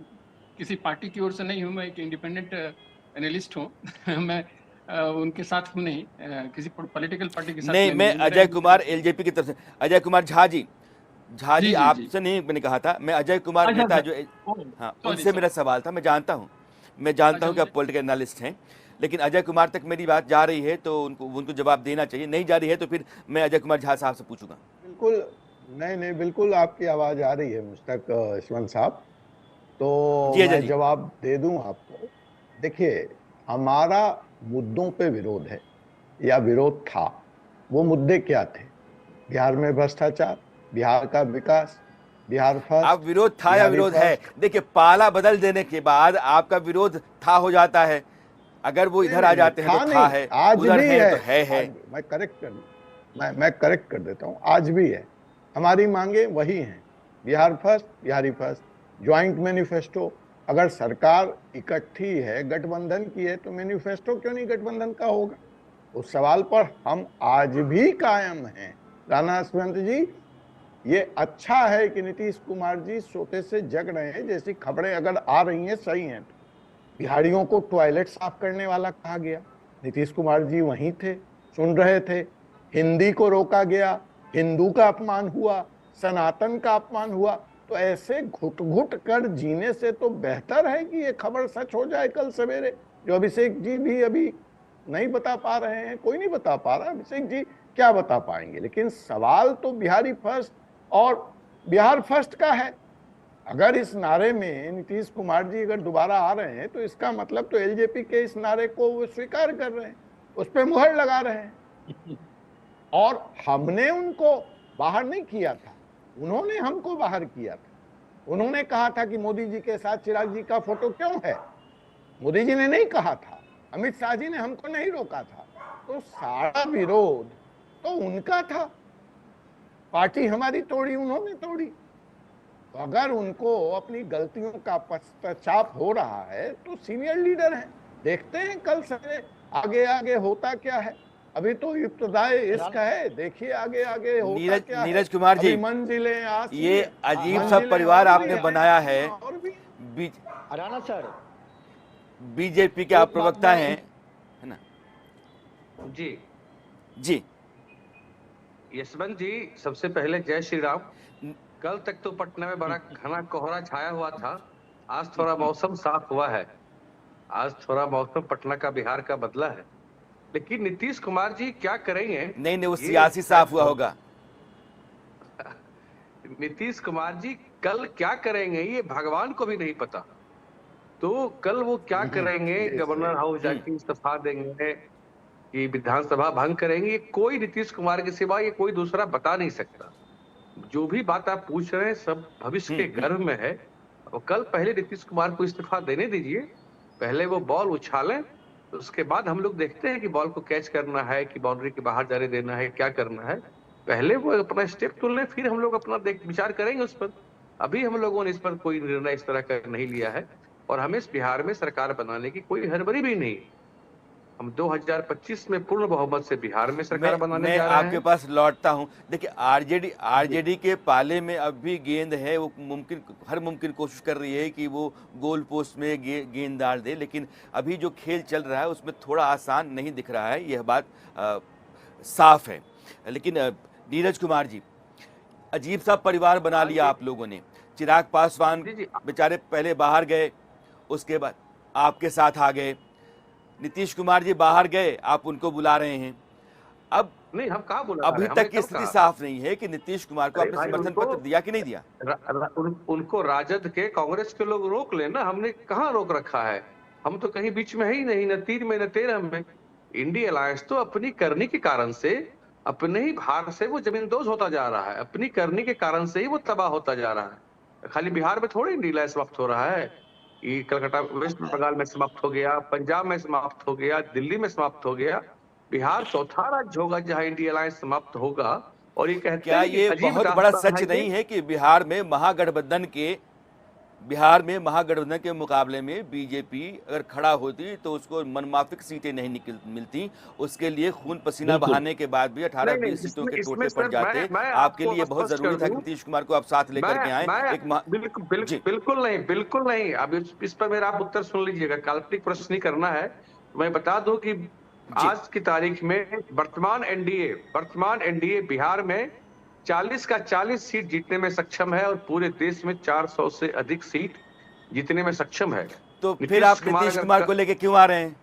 किसी पार्टी की ओर से नहीं हूं, मैं एक इंडिपेंडेंट एनालिस्ट हूं। मैं उनके साथ हूं नहीं, किसी पॉलिटिकल पार्टी के साथ नहीं, मैं मेरा अजय एक- कुमार एलजेपी की तरफ से, अजय कुमार झा जी जी, आपसे नहीं मैंने कहा था, मैं अजय कुमार अच्छा, मेहता अच्छा। जो हाँ सॉरी, उनसे मेरा सवाल था। मैं जानता हूँ कि आप मुझे- पॉलिटिकल एनालिस्ट हैं, लेकिन अजय कुमार तक मेरी बात जा रही है तो उनको जवाब देना चाहिए। नहीं जा रही है तो फिर मैं अजय कुमार झा साहब से पूछूंगा। बिल्कुल नहीं, बिल्कुल आपकी आवाज आ रही है मुझ तक यशवंत साहब, तो जी अजय मैं जी। जवाब दे दूं आपको। देखिए, हमारा मुद्दों पे विरोध है या विरोध था। वो मुद्दे क्या थे? बिहार में भ्रष्टाचार, बिहार का विकास, बिहार फर्स्ट। अब विरोध था या बिहारी विरोध है? फर्स्ट। देखिए, पाला बदल देने के बाद आपका विरोध था हो जाता है। अगर वो इधर आ जाते हैं तो था नहीं, है, आज उधर भी है तो है। आज मैं करेक्ट कर देता हूँ, आज भी है। हमारी मांगे वही हैं, Bihar first, Bihari first, joint manifesto. अगर सरकार इकट्ठी है, गठबंधन की है, तो मैनिफेस्टो क्यों नहीं गठबंधन का होगा? उस सवाल पर हम आज भी कायम हैं। राणा यशवंत जी, ये अच्छा है कि नीतीश कुमार जी सोते से जग रहे हैं। जैसी खबरें अगर आ रही हैं सही हैं, तो बिहारियों को टॉयलेट साफ करने वाला कहा गया, नीतीश कुमार जी वहीं थे, सुन रहे थे। हिंदी को रोका गया, हिंदू का अपमान हुआ, सनातन का अपमान हुआ। तो ऐसे घुट घुट कर जीने से तो बेहतर है कि ये खबर सच हो जाए कल सवेरे। जो अभिषेक जी भी अभी नहीं बता पा रहे हैं, कोई नहीं बता पा रहा, अभिषेक जी क्या बता पाएंगे। लेकिन सवाल तो बिहारी फर्स्ट और बिहार फर्स्ट का है। अगर इस नारे में नीतीश कुमार जी अगर दोबारा आ रहे हैं, तो इसका मतलब तो एलजेपी के इस नारे को वो स्वीकार कर रहे हैं, उस पर मुहर लगा रहे हैं। और हमने उनको बाहर नहीं किया था, उन्होंने हमको बाहर किया था। उन्होंने कहा था कि मोदी जी के साथ चिराग जी का फोटो क्यों है, मोदी जी ने नहीं कहा था, अमित शाह जी ने हमको नहीं रोका था। तो सारा विरोध तो उनका था। पार्टी हमारी तोड़ी, उन्होंने तोड़ी। तो अगर उनको अपनी गलतियों का पश्चाताप हो रहा है, तो सीनियर लीडर हैं, देखते हैं कल सवेरे आगे आगे होता क्या है। अभी तो इब्तदाए इश्क है, देखिए आगे आगे होता क्या है। नीरज कुमार जी, मंजिलें आसी, ये अजीब सा परिवार आपने बनाया है। राणा सर, बीजेपी के आप प्रवक्ता हैं, है ना? जी जी यशवंत जी, सबसे पहले जय श्री राम। कल तक तो पटना में बड़ा घना कोहरा छाया हुआ था, आज थोड़ा मौसम साफ हुआ है। आज थोड़ा मौसम पटना का बिहार का बदला है। लेकिन नीतीश कुमार जी क्या करेंगे? नहीं, वो सियासी साफ हुआ होगा। नीतीश कुमार जी कल क्या करेंगे ये भगवान को भी नहीं पता। तो कल वो क्या करेंगे? गवर्नर हाउस जाके इस्तीफा देंगे कि विधानसभा भंग करेंगे, कोई नीतीश कुमार के सिवा ये कोई दूसरा बता नहीं सकता। जो भी बात आप पूछ रहे हैं सब भविष्य के गर्भ में है। और कल पहले नीतीश कुमार को इस्तीफा देने दीजिए, पहले वो बॉल उछालें, तो उसके बाद हम लोग देखते हैं कि बॉल को कैच करना है कि बाउंड्री के बाहर जाने देना है, क्या करना है। पहले वो अपना स्टेप तुल लें, फिर हम लोग अपना विचार करेंगे उस पर। अभी हम लोगों ने इस पर कोई निर्णय इस तरह का नहीं लिया है और हमें इस बिहार में सरकार बनाने की कोई हड़बड़ी भी नहीं। हम 2025 में पूर्ण बहुमत से बिहार में सरकार बनाने जा रहे हैं। आपके पास लौटता हूं। देखिए, आरजेडी के पाले में अब भी गेंद है, वो हर मुमकिन कोशिश कर रही है कि वो गोल पोस्ट में गेंद डाल दे, लेकिन अभी जो खेल चल रहा है उसमें थोड़ा आसान नहीं दिख रहा है, यह बात साफ है। लेकिन नीरज कुमार जी, अजीब सा परिवार बना लिया आप लोगों ने। चिराग पासवान बेचारे पहले बाहर गए, उसके बाद आपके साथ आ गए। नीतीश कुमार जी बाहर गए, आप उनको बुला रहे हैं। अब नहीं, हम कहाँ बुला अभी तक की स्थिति साफ नहीं है कि नीतीश कुमार को आपने समर्थन पत्र दिया कि नहीं दिया। उनको राजद के, कांग्रेस के लोग रोक लेना, हमने कहाँ रोक रखा है? हम तो कहीं बीच में है ही नहीं, न 3 में न 13 में। इंडिया अलायंस तो अपनी करनी के कारण से, अपने ही भार से वो जमींदोज होता जा रहा है, अपनी करनी के कारण से ही वो तबाह होता जा रहा है। खाली बिहार में थोड़ी इंडिया अलायंस समाप्त हो रहा है, ये कलकत्ता वेस्ट बंगाल में समाप्त हो गया, पंजाब में समाप्त हो गया, दिल्ली में समाप्त हो गया। बिहार चौथा राज्य होगा जहां इंडिया अलायंस समाप्त होगा। और ये कहते क्या हैं ये बहुत बड़ा सच नहीं है कि बिहार में महागठबंधन के बिहार में महागठबंधन के मुकाबले में बीजेपी अगर खड़ा होती तो उसको मनमाफिक सीटें नहीं मिलती। उसके लिए खून पसीना बहाने के बाद भी 18-20 सीटों के टोटे पड़ जाते। आपके लिए बहुत जरूरी था कि नीतीश कुमार को आप साथ लेकर के आए। बिल्कुल नहीं। अब इस पर मेरा आप उत्तर सुन लीजिएगा, काल्पनिक प्रश्न नहीं करना है। मैं बता दूं कि आज की तारीख में वर्तमान एनडीए बिहार में 40 का 40 सीट जीतने में सक्षम है और पूरे देश में 400 से अधिक सीट जीतने में सक्षम है। तो फिर आप नीतीश कुमार को लेके क्यों आ रहे हैं?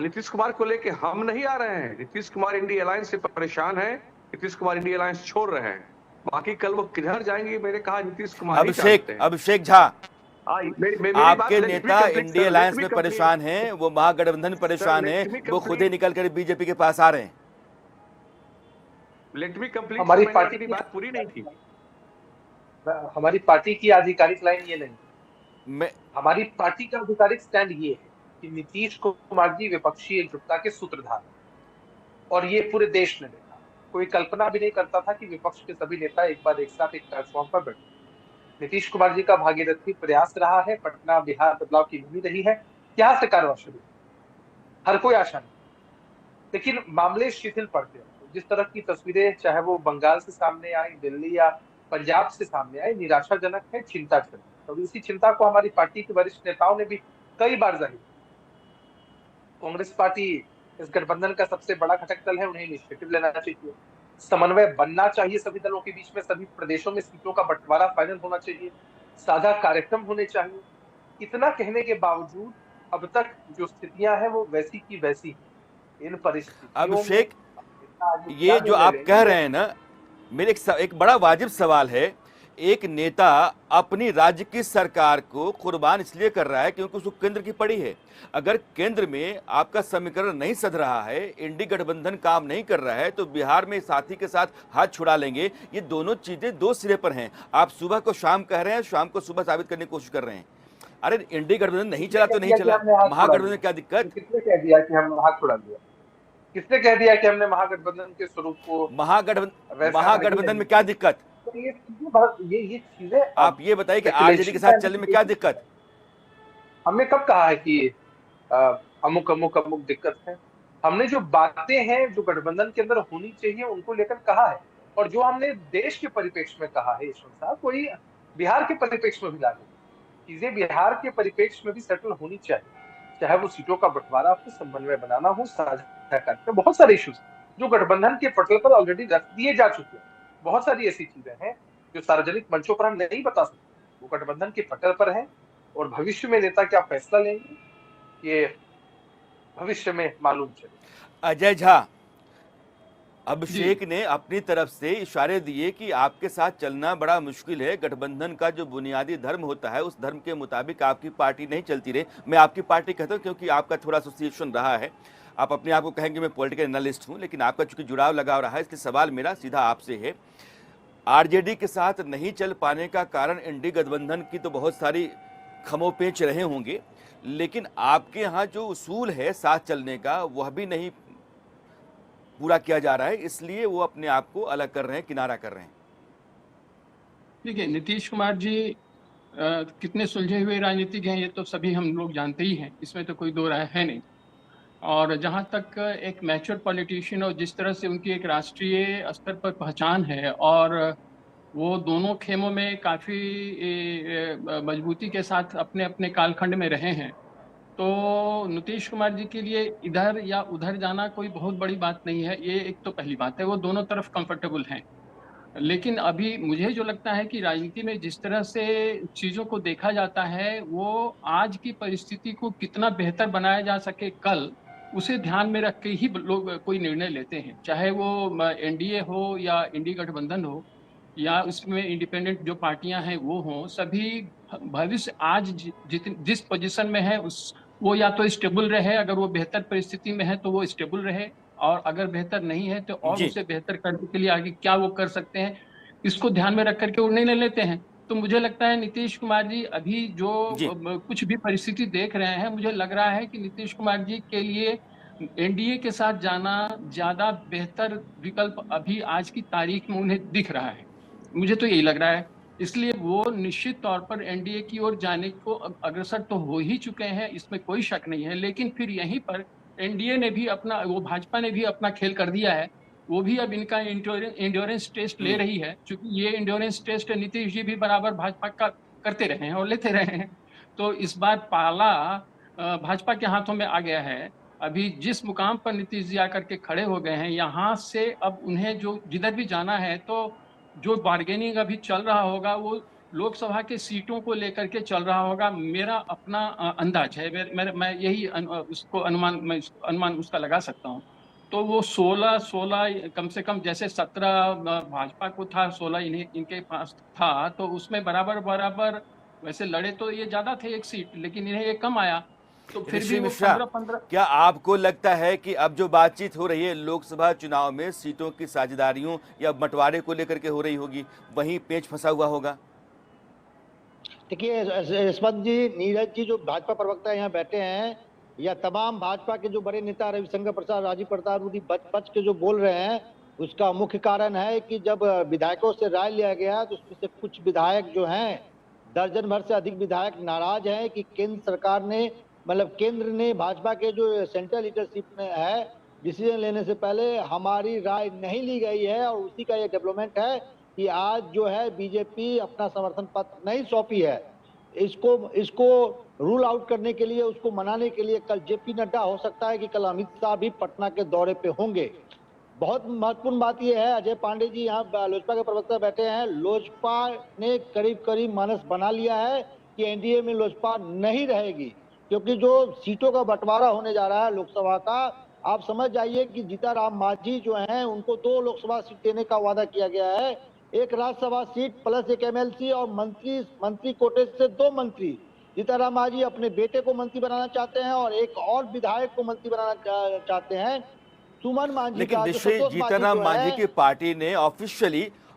नीतीश कुमार को लेके हम नहीं आ रहे हैं। नीतीश कुमार इंडिया अलायंस से परेशान है। नीतीश कुमार इंडिया अलायंस छोड़ रहे हैं। बाकी कल वो किधर जाएंगे, मैंने कहा नीतीश कुमार अभिषेक झा, आपके नेता इंडिया अलायंस में परेशान हैं, वो महागठबंधन में परेशान है, वो खुद ही निकल कर बीजेपी के पास आ रहे हैं। Let me complete. हमारी पार्टी की बात पूरी नहीं थी। हमारी पार्टी की आधिकारिक लाइन ये नहीं, हमारी पार्टी का आधिकारिक स्टैंड ये है कि नीतीश कुमार जी विपक्षी एकजुटता के सूत्रधार, और ये पूरे देश ने देखा। कोई कल्पना भी नहीं करता था कि विपक्ष के सभी नेता एक बार एक साथ एक प्लेटफॉर्म पर बैठे। नीतीश कुमार जी का भागीरथी प्रयास रहा है। पटना बिहार बदलाव की भूमि रही है। यहाँ से कारवां शुरू, हर कोई आशा नहीं, लेकिन मामले शिथिल पड़ते हैं। जिस तरह की तस्वीरें चाहे वो बंगाल से सामने आई, दिल्ली या पंजाब से सामने आई, निराशाजनक है, चिंताजनक। तो इसी चिंता को हमारी पार्टी के वरिष्ठ नेताओं ने भी कई बार जाहिर। कांग्रेस पार्टी इस गठबंधन का सबसे बड़ा घटक दल है, उन्हें इनिशिएटिव लेना चाहिए, समन्वय बनना चाहिए सभी दलों के बीच में, सभी प्रदेशों में सीटों का बंटवारा फाइनल होना चाहिए, साझा कार्यक्रम होने चाहिए। इतना कहने के बावजूद अब तक जो स्थितियां हैं वो वैसी की वैसी। इन परिस्थितियों अभिषेक, ये जो आप कह रहे हैं ना, मेरे एक बड़ा वाजिब सवाल है। एक नेता अपनी राज्य की सरकार को कुर्बान इसलिए कर रहा है क्योंकि उसको केंद्र की पड़ी है। अगर केंद्र में आपका समीकरण नहीं सध रहा है, इंडी गठबंधन काम नहीं कर रहा है, तो बिहार में साथी के साथ हाथ छुड़ा लेंगे। ये दोनों चीजें दो सिरे पर हैं। आप सुबह को शाम कह रहे हैं, शाम को सुबह साबित करने की कोशिश कर रहे हैं। अरे इंडी गठबंधन नहीं चला तो नहीं चला, महागठबंधन क्या दिक्कत? किसने कह दिया कि हम हाथ छुड़ा लिया? किसने कह दिया कि हमने महागठबंधन के स्वरूप को? महागठबंधन में क्या दिक्कत? ये चीजें आप ये बताइए कि आरजेडी के साथ चलने में क्या दिक्कत? हमने कब कहा है कि अमुक अमुक अमुक दिक्कत है? हमने जो बातें हैं जो गठबंधन के अंदर होनी चाहिए उनको लेकर कहा है, और जो हमने देश के परिप्रेक्ष्य में कहा है यशवंत साहब, कोई बिहार के परिप्रेक्ष्य में भी लागू। चीजें बिहार के परिप्रेक्ष्य में भी सेटल होनी चाहिए, चाहे वो सीटों का बंटवारा हो, समन्वय बनाना हो, साझा कार्यक्रम। बहुत सारे इश्यूज जो गठबंधन के पटल पर ऑलरेडी रख दिए जा चुके हैं। बहुत सारी ऐसी चीजें हैं जो सार्वजनिक मंचों पर हम नहीं बता सकते, वो गठबंधन के पटल पर है। और भविष्य में नेता क्या फैसला लेंगे ये भविष्य में मालूम चले। अजय झा, अभिषेक ने अपनी तरफ से इशारे दिए कि आपके साथ चलना बड़ा मुश्किल है। गठबंधन का जो बुनियादी धर्म होता है उस धर्म के मुताबिक आपकी पार्टी नहीं चलती रहे। मैं आपकी पार्टी कहता हूं क्योंकि आपका थोड़ा एसोसिएशन रहा है। आप अपने आप को कहेंगे मैं पॉलिटिकल एनालिस्ट हूं, लेकिन आपका चूंकि जुड़ाव लगा रहा है, इसलिए सवाल मेरा सीधा आपसे है। आरजेडी के साथ नहीं चल पाने का कारण इंडी गठबंधन की तो बहुत सारी खमोपेंच रहे होंगे, लेकिन आपके यहाँ जो उसूल है साथ चलने का वह भी नहीं पूरा किया जा रहा है, इसलिए वो अपने आप को अलग कर रहे हैं, किनारा कर रहे हैं। देखिए, नीतीश कुमार जी कितने सुलझे हुए राजनीतिक हैं ये तो सभी हम लोग जानते ही हैं, इसमें तो कोई दो राय है नहीं। और जहाँ तक एक मैच्योर पॉलिटिशियन और जिस तरह से उनकी एक राष्ट्रीय स्तर पर पहचान है और वो दोनों खेमों में काफ़ी मजबूती के साथ अपने अपने कालखंड में रहे हैं, तो नीतीश कुमार जी के लिए इधर या उधर जाना कोई बहुत बड़ी बात नहीं है। ये एक तो पहली बात है, वो दोनों तरफ कंफर्टेबल हैं। लेकिन अभी मुझे जो लगता है कि राजनीति में जिस तरह से चीज़ों को देखा जाता है, वो आज की परिस्थिति को कितना बेहतर बनाया जा सके कल, उसे ध्यान में रख के ही लोग कोई निर्णय लेते हैं, चाहे वो एनडीए हो या इंडी गठबंधन हो या उसमें इंडिपेंडेंट जो पार्टियां हैं वो हों। सभी भविष्य आज जिस पोजीशन में है वो या तो स्टेबल रहे, अगर वो बेहतर परिस्थिति में है तो वो स्टेबल रहे, और अगर बेहतर नहीं है तो और उसे बेहतर करने के लिए आगे क्या वो कर सकते हैं, इसको ध्यान में रख करके वो निर्णय लेते हैं। तो मुझे लगता है नीतीश कुमार जी अभी जो कुछ भी परिस्थिति देख रहे हैं, मुझे लग रहा है कि नीतीश कुमार जी के लिए एनडीए के साथ जाना ज्यादा बेहतर विकल्प अभी आज की तारीख में उन्हें दिख रहा है। मुझे तो यही लग रहा है। इसलिए वो निश्चित तौर पर एनडीए की ओर जाने को अग्रसर तो हो ही चुके हैं, इसमें कोई शक नहीं है। लेकिन फिर यहीं पर एनडीए ने भी अपना, वो भाजपा ने भी अपना खेल कर दिया है। वो भी अब इनका इंड्योरेंस टेस्ट ले रही है, क्योंकि ये इंड्योरेंस टेस्ट नीतीश जी भी बराबर भाजपा का करते रहे हैं और लेते रहे हैं। तो इस बार पाला भाजपा के हाथों में आ गया है। अभी जिस मुकाम पर नीतीश जी आकर के खड़े हो गए हैं, यहाँ से अब उन्हें जो जिधर भी जाना है, तो जो बार्गेनिंग अभी चल रहा होगा वो लोकसभा के सीटों को लेकर के चल रहा होगा। मेरा अपना अंदाज है, मैं यही उसको अनुमान उसका लगा सकता हूँ। तो वो 16 कम से कम, जैसे 17 भाजपा को था, 16 इनके पास था, तो उसमें बराबर वैसे लड़े तो ये ज्यादा थे एक सीट, लेकिन इन्हें ये कम आया। तो फिर भी वो 15-15। क्या आपको लगता है कि अब जो बातचीत हो रही है लोकसभा चुनाव में सीटों की साझेदारियों या बंटवारे को लेकर के हो रही होगी, वहीं पेच फंसा हुआ होगा? देखिए यशवंत जी, नीरज जी जो भाजपा प्रवक्ता यहाँ बैठे हैं, या तमाम भाजपा के जो बड़े नेता रविशंकर प्रसाद, राजीव प्रताप रूडी बच के जो बोल रहे हैं, उसका मुख्य कारण है कि जब विधायकों से राय लिया गया तो उसमें से कुछ विधायक जो हैं, दर्जन भर से अधिक विधायक नाराज हैं कि केंद्र सरकार ने, मतलब केंद्र ने, भाजपा के जो सेंट्रल लीडरशिप में है, डिसीजन लेने से पहले हमारी राय नहीं ली गई है। और उसी का ये डेवलपमेंट है कि आज जो है बीजेपी अपना समर्थन पत्र नहीं सौंपी है। इसको रूल आउट करने के लिए, उसको मनाने के लिए कल जेपी नड्डा, हो सकता है कि कल अमित शाह भी पटना के दौरे पे होंगे। बहुत महत्वपूर्ण बात यह है, अजय पांडे जी यहाँ लोजपा के प्रवक्ता बैठे हैं, लोजपा ने करीब मानस बना लिया है कि एनडीए में लोजपा नहीं रहेगी, क्योंकि जो सीटों का बंटवारा होने जा रहा है लोकसभा का, आप समझ जाइए कि जीताराम मांझी जो हैं उनको 2 लोकसभा सीट देने का वादा किया गया है, एक राज्यसभा सीट प्लस एक एमएलसी, और मंत्री कोटे से 2 मंत्री। जीताराम मांझी अपने बेटे को मंत्री बनाना चाहते हैं और एक और विधायक को मंत्री बनाना चाहते हैं, सुमन मांझी। लेकिन जीतनराम मांझी की पार्टी ने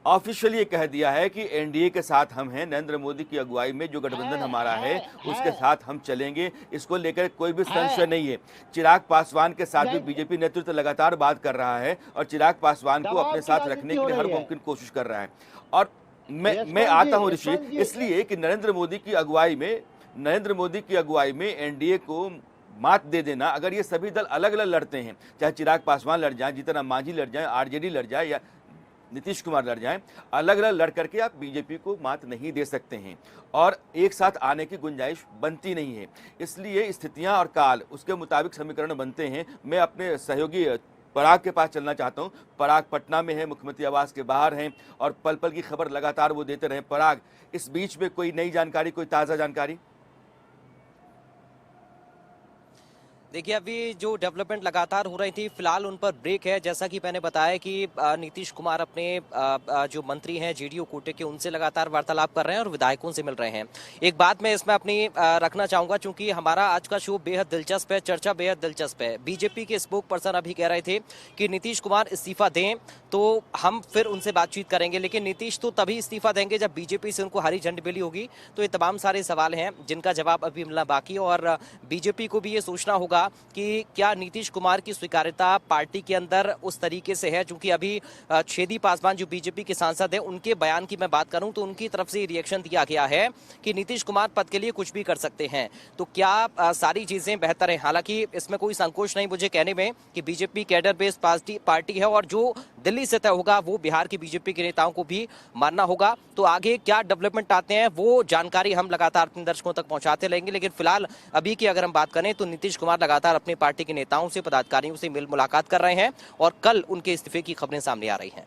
ऑफिशियली ये कह दिया है कि एनडीए के साथ हम हैं, नरेंद्र मोदी की अगुवाई में जो गठबंधन हमारा है उसके साथ हम चलेंगे, इसको लेकर कोई भी संशय नहीं है। चिराग पासवान के साथ भी बीजेपी नेतृत्व लगातार बात कर रहा है और चिराग पासवान को अपने साथ रखने के लिए हर मुमकिन कोशिश कर रहा है। और मैं आता हूं ऋषि, इसलिए कि नरेंद्र मोदी की अगुवाई में एनडीए को मात दे देना, अगर ये सभी दल अलग अलग लड़ते हैं, चाहे चिराग पासवान लड़ जाए, जीतनराम मांझी लड़ जाए, आरजेडी लड़ जाए या नीतीश कुमार लड़ जाएं, अलग अलग लड़ करके आप बीजेपी को मात नहीं दे सकते हैं और एक साथ आने की गुंजाइश बनती नहीं है। इसलिए स्थितियां और काल उसके मुताबिक समीकरण बनते हैं। मैं अपने सहयोगी पराग के पास चलना चाहता हूं। पराग पटना में है, मुख्यमंत्री आवास के बाहर हैं और पल पल की खबर लगातार वो देते रहे। पराग, इस बीच में कोई नई जानकारी, कोई ताज़ा जानकारी? देखिए, अभी जो डेवलपमेंट लगातार हो रही थी, फिलहाल उन पर ब्रेक है। जैसा कि मैंने बताया कि नीतीश कुमार अपने जो मंत्री हैं जेडीयू कोटे के, उनसे लगातार वार्तालाप कर रहे हैं और विधायकों से मिल रहे हैं। एक बात मैं इसमें अपनी रखना चाहूंगा, चूंकि हमारा आज का शो बेहद दिलचस्प है, चर्चा बेहद दिलचस्प है। बीजेपी के स्पोक पर्सन अभी कह रहे थे कि नीतीश कुमार इस्तीफा दें तो हम फिर उनसे बातचीत करेंगे, लेकिन नीतीश तो तभी इस्तीफा देंगे जब बीजेपी से उनको हरी झंडी मिली होगी। तो ये तमाम सारे सवाल हैं जिनका जवाब अभी मिलना बाकी है और बीजेपी को भी ये सोचना होगा कि क्या नीतीश कुमार की स्वीकार्यता पार्टी के अंदर उस तरीके से है। चूंकि अभी छेदी पासवान जो बीजेपी के सांसद हैं, उनके बयान की मैं बात करूं तो उनकी तरफ से रिएक्शन दिया गया है कि नीतीश कुमार पद के लिए कुछ भी कर सकते हैं। तो क्या सारी चीजें बेहतर हैं? हालांकि इसमें कोई संकोच नहीं मुझे कहने में कि बीजेपी कैडर बेस्ड पार्टी है और जो दिल्ली से तय होगा वो बिहार की बीजेपी के नेताओं को भी मानना होगा। तो आगे क्या डेवलपमेंट आते हैं वो जानकारी हम लगातार अपने दर्शकों तक पहुंचाते रहेंगे। लेकिन फिलहाल अभी की अगर हम बात करें तो नीतीश कुमार लगातार अपनी पार्टी के नेताओं से, पदाधिकारियों से मिल मुलाकात कर रहे हैं और कल उनके इस्तीफे की खबरें सामने आ रही हैं।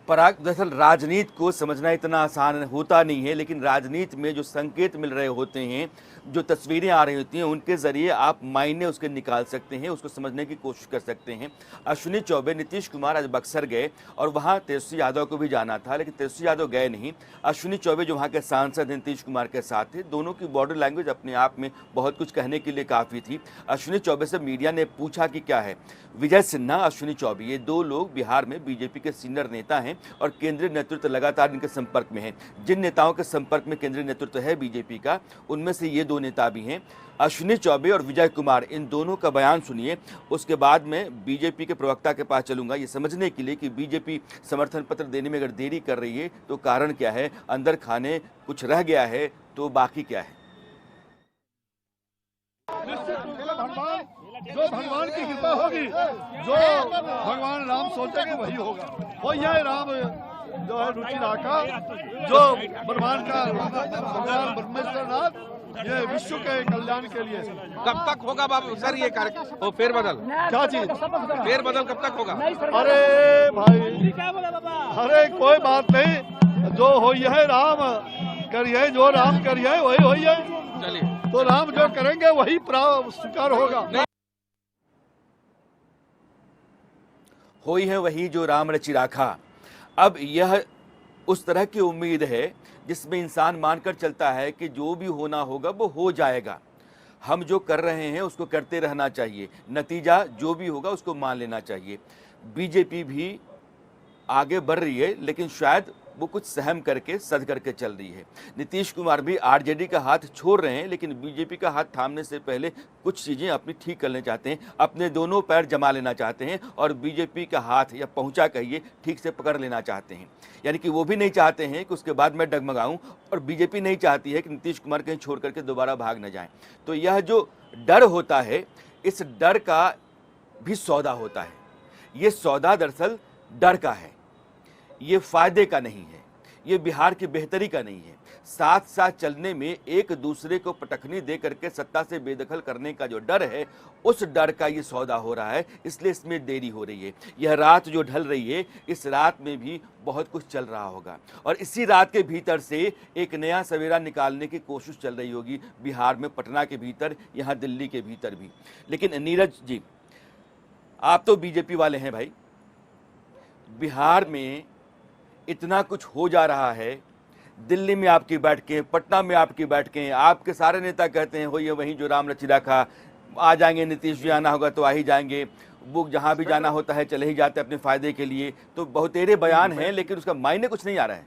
पराग, दरअसल राजनीति को समझना इतना आसान होता नहीं है, लेकिन राजनीति में जो संकेत मिल रहे होते हैं, जो तस्वीरें आ रही होती हैं, उनके जरिए आप मायने उसके निकाल सकते हैं, उसको समझने की कोशिश कर सकते हैं। अश्विनी चौबे, नीतीश कुमार आज बक्सर गए और वहाँ तेजस्वी यादव को भी जाना था, लेकिन तेजस्वी यादव गए नहीं। अश्विनी चौबे जो वहाँ के सांसद नीतीश कुमार के साथ थे, दोनों की बॉडी लैंग्वेज अपने आप में बहुत कुछ कहने के लिए काफ़ी थी। अश्विनी चौबे से मीडिया ने पूछा कि क्या है। विजय सिन्हा, अश्विनी चौबे, ये 2 लोग बिहार में बीजेपी के सीनियर नेता हैं और केंद्रीय नेतृत्व लगातार इनके संपर्क में है। जिन नेताओं के संपर्क में केंद्रीय नेतृत्व है बीजेपी का, उनमें से ये दो नेता भी हैं, अश्विनी चौबे और विजय कुमार। इन दोनों का बयान सुनिए, उसके बाद में बीजेपी के प्रवक्ता के पास चलूंगा ये समझने के लिए कि बीजेपी समर्थन पत्र देने में अगर देरी कर रही है तो कारण क्या है, अंदर खाने कुछ रह गया है तो बाकी क्या है। जो भगवान की कृपा होगी, जो भगवान राम सोचेंगे वही होगा। वो यह राम जो है रुचि राखा, जो भगवान का भगवान परमेश्वर नाथ ये विश्व के कल्याण के लिए। कब तक होगा बाबू सर ये कार्यक्रम? वो फेरबदल क्या चीज? फेरबदल कब तक होगा? अरे भाई, अरे कोई बात नहीं, जो हो है राम करिए, जो राम करिए वही हो है। चलिए, तो राम जो करेंगे वही स्वीकार होगा। होई है वही जो राम रचि राखा। अब यह उस तरह की उम्मीद है जिसमें इंसान मानकर चलता है कि जो भी होना होगा वो हो जाएगा। हम जो कर रहे हैं उसको करते रहना चाहिए, नतीजा जो भी होगा उसको मान लेना चाहिए। बीजेपी भी आगे बढ़ रही है, लेकिन शायद वो कुछ सहम करके सध करके चल रही है। नीतीश कुमार भी आरजेडी का हाथ छोड़ रहे हैं, लेकिन बीजेपी का हाथ थामने से पहले कुछ चीज़ें अपनी ठीक करना चाहते हैं, अपने दोनों पैर जमा लेना चाहते हैं और बीजेपी का हाथ या पहुंचा कहिए ठीक से पकड़ लेना चाहते हैं। यानी कि वो भी नहीं चाहते हैं कि उसके बाद मैं डगमगाऊं, और बीजेपी नहीं चाहती है कि नीतीश कुमार कहीं छोड़ करके दोबारा भाग न जाएं। तो यह जो डर होता है, इस डर का भी सौदा होता है। ये सौदा दरअसल डर का है, ये फायदे का नहीं है, ये बिहार की बेहतरी का नहीं है। साथ साथ चलने में एक दूसरे को पटखनी दे करके सत्ता से बेदखल करने का जो डर है, उस डर का ये सौदा हो रहा है, इसलिए इसमें देरी हो रही है। यह रात जो ढल रही है, इस रात में भी बहुत कुछ चल रहा होगा और इसी रात के भीतर से एक नया सवेरा निकालने की कोशिश चल रही होगी बिहार में, पटना के भीतर, यहाँ दिल्ली के भीतर भी। लेकिन नीरज जी, आप तो बीजेपी वाले हैं भाई, बिहार में इतना कुछ हो जा रहा है, दिल्ली में आपकी बैठकें, पटना में आपकी बैठकें, आपके सारे नेता कहते हैं हो ये वहीं जो राम रचि राखा, आ जाएंगे नीतीश जी, आना होगा तो आ ही जाएंगे, वो जहां भी जाना होता है चले ही जाते हैं अपने फायदे के लिए। तो बहुतेरे बयान हैं, लेकिन उसका मायने कुछ नहीं आ रहा है।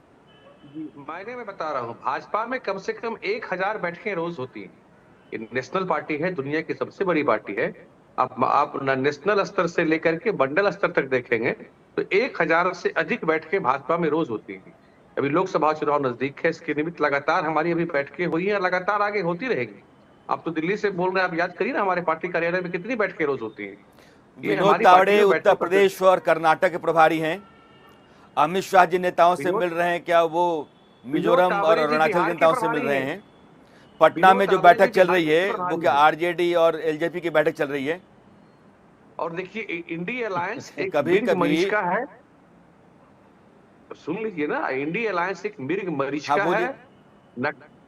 मायने में बता रहा हूँ, भाजपा में कम से कम 1000 बैठकें रोज होती हैं। ये नेशनल पार्टी है, दुनिया की सबसे बड़ी पार्टी है। आप नेशनल स्तर से लेकर के मंडल स्तर तक देखेंगे तो 1000 से अधिक बैठकें भाजपा में रोज होती हैं। अभी लोकसभा चुनाव नजदीक है, इसके निमित्त लगातार हमारी अभी बैठकें हुई हैं, लगातार आगे होती रहेंगी। आप तो दिल्ली से बोल रहे हैं, आप याद करिए ना हमारे पार्टी कार्यालय में कितनी बैठकें रोज होती हैं। विनोद तावड़े उत्तर प्रदेश और कर्नाटक के प्रभारी हैं, अमित शाह जिन नेताओं से मिल रहे हैं, क्या वो मिजोरम और अरुणाचल के नेताओं से मिल रहे हैं? पटना में जो बैठक चल रही है वो क्या आरजेडी और एलजेपी की बैठक चल रही है? और देखिए, इंडिया अलायंस एक कभी मरीचिका है, सुन लीजिए ना, इंडिया अलायंस एक मिर्ग मरीचिका है।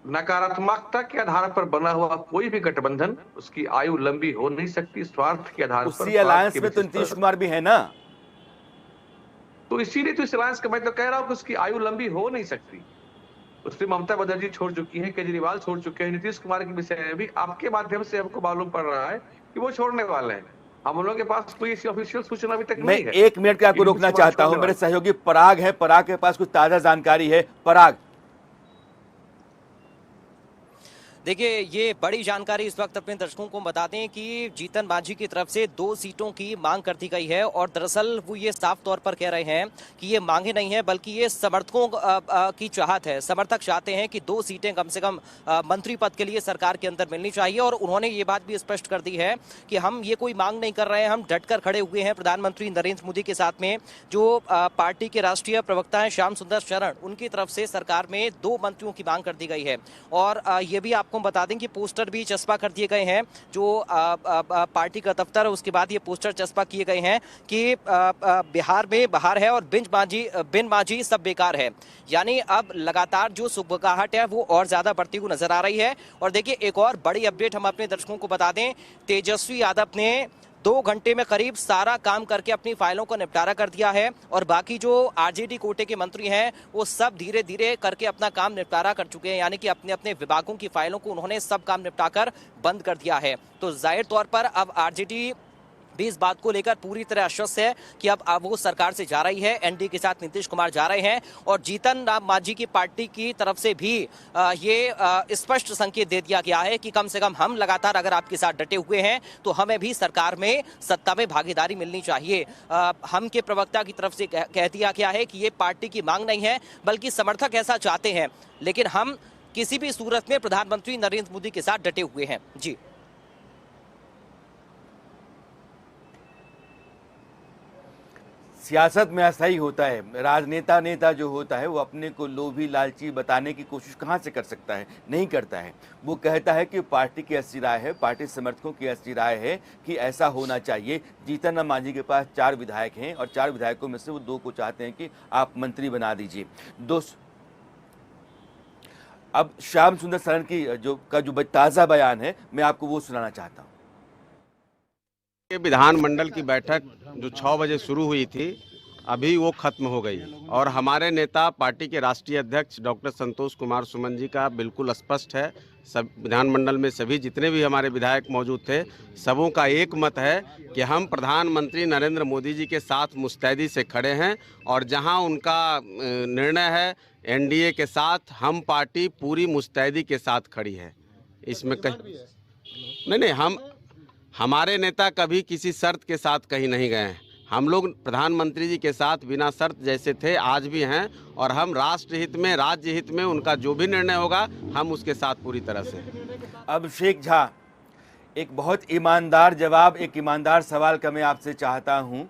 नकारात्मकता के आधार पर बना हुआ कोई भी गठबंधन, उसकी आयु लंबी हो नहीं सकती। स्वार्थ के आधार पर, उसी अलायंस में तो नीतीश कुमार भी है ना, तो इसीलिए तो इस अलायंस का मैं तो कह रहा हूं कि उसकी आयु लंबी हो नहीं सकती। उसमें ममता बनर्जी छोड़ चुकी है, केजरीवाल छोड़ चुके हैं, नीतीश कुमार के विषय में भी आपके माध्यम से हमको मालूम पड़ रहा है कि वो छोड़ने वाले हैं। हम लोगों के पास कोई ऐसी ऑफिशियल सूचना अभी तक नहीं है। मैं 1 मिनट के आपको रोकना चाहता हूं, मेरे सहयोगी पराग है, पराग के पास कुछ ताजा जानकारी है। पराग, देखिए, ये बड़ी जानकारी इस वक्त अपने दर्शकों को बता दें कि जीतन मांझी की तरफ से 2 सीटों की मांग कर दी गई है और दरअसल वो ये साफ तौर पर कह रहे हैं कि ये मांगे नहीं है, बल्कि ये समर्थकों की चाहत है। समर्थक चाहते हैं कि 2 सीटें कम से कम मंत्री पद के लिए सरकार के अंदर मिलनी चाहिए और उन्होंने ये बात भी स्पष्ट कर दी है कि हम ये कोई मांग नहीं कर रहे हैं, हम डटकर खड़े हुए हैं प्रधानमंत्री नरेंद्र मोदी के साथ में। जो पार्टी के राष्ट्रीय प्रवक्ता हैं श्याम सुंदर शरण, उनकी तरफ से सरकार में 2 मंत्रियों की मांग कर दी गई है और ये भी आपको बता दें कि पोस्टर भी चस्पा कर दिए गए हैं। जो पार्टी का दफ्तर है उसके बाद ये पोस्टर चस्पा किए गए हैं कि बिहार में बहार है और बिन मांझी सब बेकार है। यानी अब लगातार जो सुगबुगाहट है वो और ज्यादा बढ़ती हुई नजर आ रही है। और देखिए, एक और बड़ी अपडेट हम अपने दर्शकों को बता दें, तेजस्वी यादव ने 2 घंटे में करीब सारा काम करके अपनी फाइलों को निपटारा कर दिया है और बाकी जो आरजेडी कोटे के मंत्री हैं वो सब धीरे धीरे करके अपना काम निपटारा कर चुके हैं। यानी कि अपने अपने विभागों की फाइलों को उन्होंने सब काम निपटाकर बंद कर दिया है। तो जाहिर तौर पर अब आरजेडी भी इस बात को लेकर पूरी तरह आश्वस्त है कि अब वो सरकार से जा रही है, एनडीए के साथ नीतीश कुमार जा रहे हैं। और जीतन राम मांझी की पार्टी की तरफ से भी ये स्पष्ट संकेत दे दिया गया है कि कम से कम हम लगातार अगर आपके साथ डटे हुए हैं तो हमें भी सरकार में सत्ता में भागीदारी मिलनी चाहिए। हम के प्रवक्ता की तरफ से कह दिया गया है कि ये पार्टी की मांग नहीं है, बल्कि समर्थक ऐसा चाहते हैं, लेकिन हम किसी भी सूरत में प्रधानमंत्री नरेंद्र मोदी के साथ डटे हुए हैं। जी सियासत में ऐसा ही होता है। राजनेता जो होता है वो अपने को लोभी लालची बताने की कोशिश कहाँ से कर सकता है? नहीं करता है। वो कहता है कि पार्टी की ऐसी राय है, पार्टी समर्थकों की ऐसी राय है कि ऐसा होना चाहिए। जीतन राम मांझी के पास 4 विधायक हैं और 4 विधायकों में से वो 2 को चाहते हैं कि आप मंत्री बना दीजिए। अब श्याम सुंदर सरन की जो ताज़ा बयान है, मैं आपको वो सुनाना चाहता हूँ। विधानमंडल की बैठक जो 6 बजे शुरू हुई थी, अभी वो खत्म हो गई और हमारे नेता पार्टी के राष्ट्रीय अध्यक्ष डॉक्टर संतोष कुमार सुमन जी का बिल्कुल स्पष्ट है। सब विधानमंडल में सभी जितने भी हमारे विधायक मौजूद थे, सबों का एक मत है कि हम प्रधानमंत्री नरेंद्र मोदी जी के साथ मुस्तैदी से खड़े हैं और जहां उनका निर्णय है एनडीए के साथ, हम पार्टी पूरी मुस्तैदी के साथ खड़ी है। इसमें कहीं नहीं, हमारे नेता कभी किसी शर्त के साथ कहीं नहीं गए हैं। हम लोग प्रधानमंत्री जी के साथ बिना शर्त जैसे थे आज भी हैं और हम राष्ट्र हित में, राज्य हित में उनका जो भी निर्णय होगा हम उसके साथ पूरी तरह से। अब शेख झा, एक बहुत ईमानदार जवाब, एक ईमानदार सवाल का मैं आपसे चाहता हूं।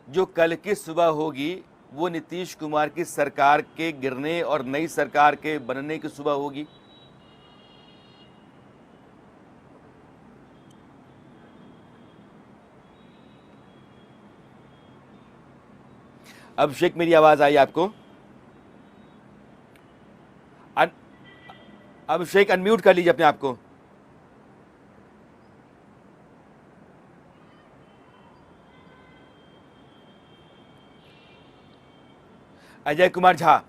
जो कल की सुबह होगी वो नीतीश कुमार की सरकार के गिरने और नई सरकार के बनने की सुबह होगी। अभिषेक, मेरी आवाज आई आपको? अभिषेक, अनम्यूट कर लीजिए अपने आप को। अजय कुमार झा,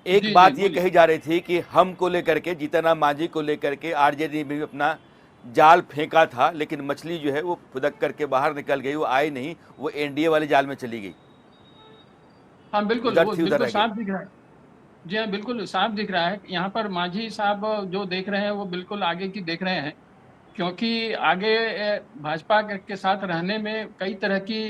एक बात ये कही जा रही थी कि हम को लेकर के, जीतन राम मांझी को लेकर के आरजेडी में भी अपना जाल फेंका था, लेकिन मछली जो है वो फुदक करके बाहर निकल गई, वो आई नहीं, वो एनडीए वाले जाल में चली गई। हाँ बिल्कुल, वो बिल्कुल साफ दिख रहा है। जी हाँ, बिल्कुल साफ दिख रहा है। यहाँ पर मांझी साहब जो देख रहे हैं वो बिल्कुल आगे की देख रहे हैं, क्योंकि आगे भाजपा के साथ रहने में कई तरह की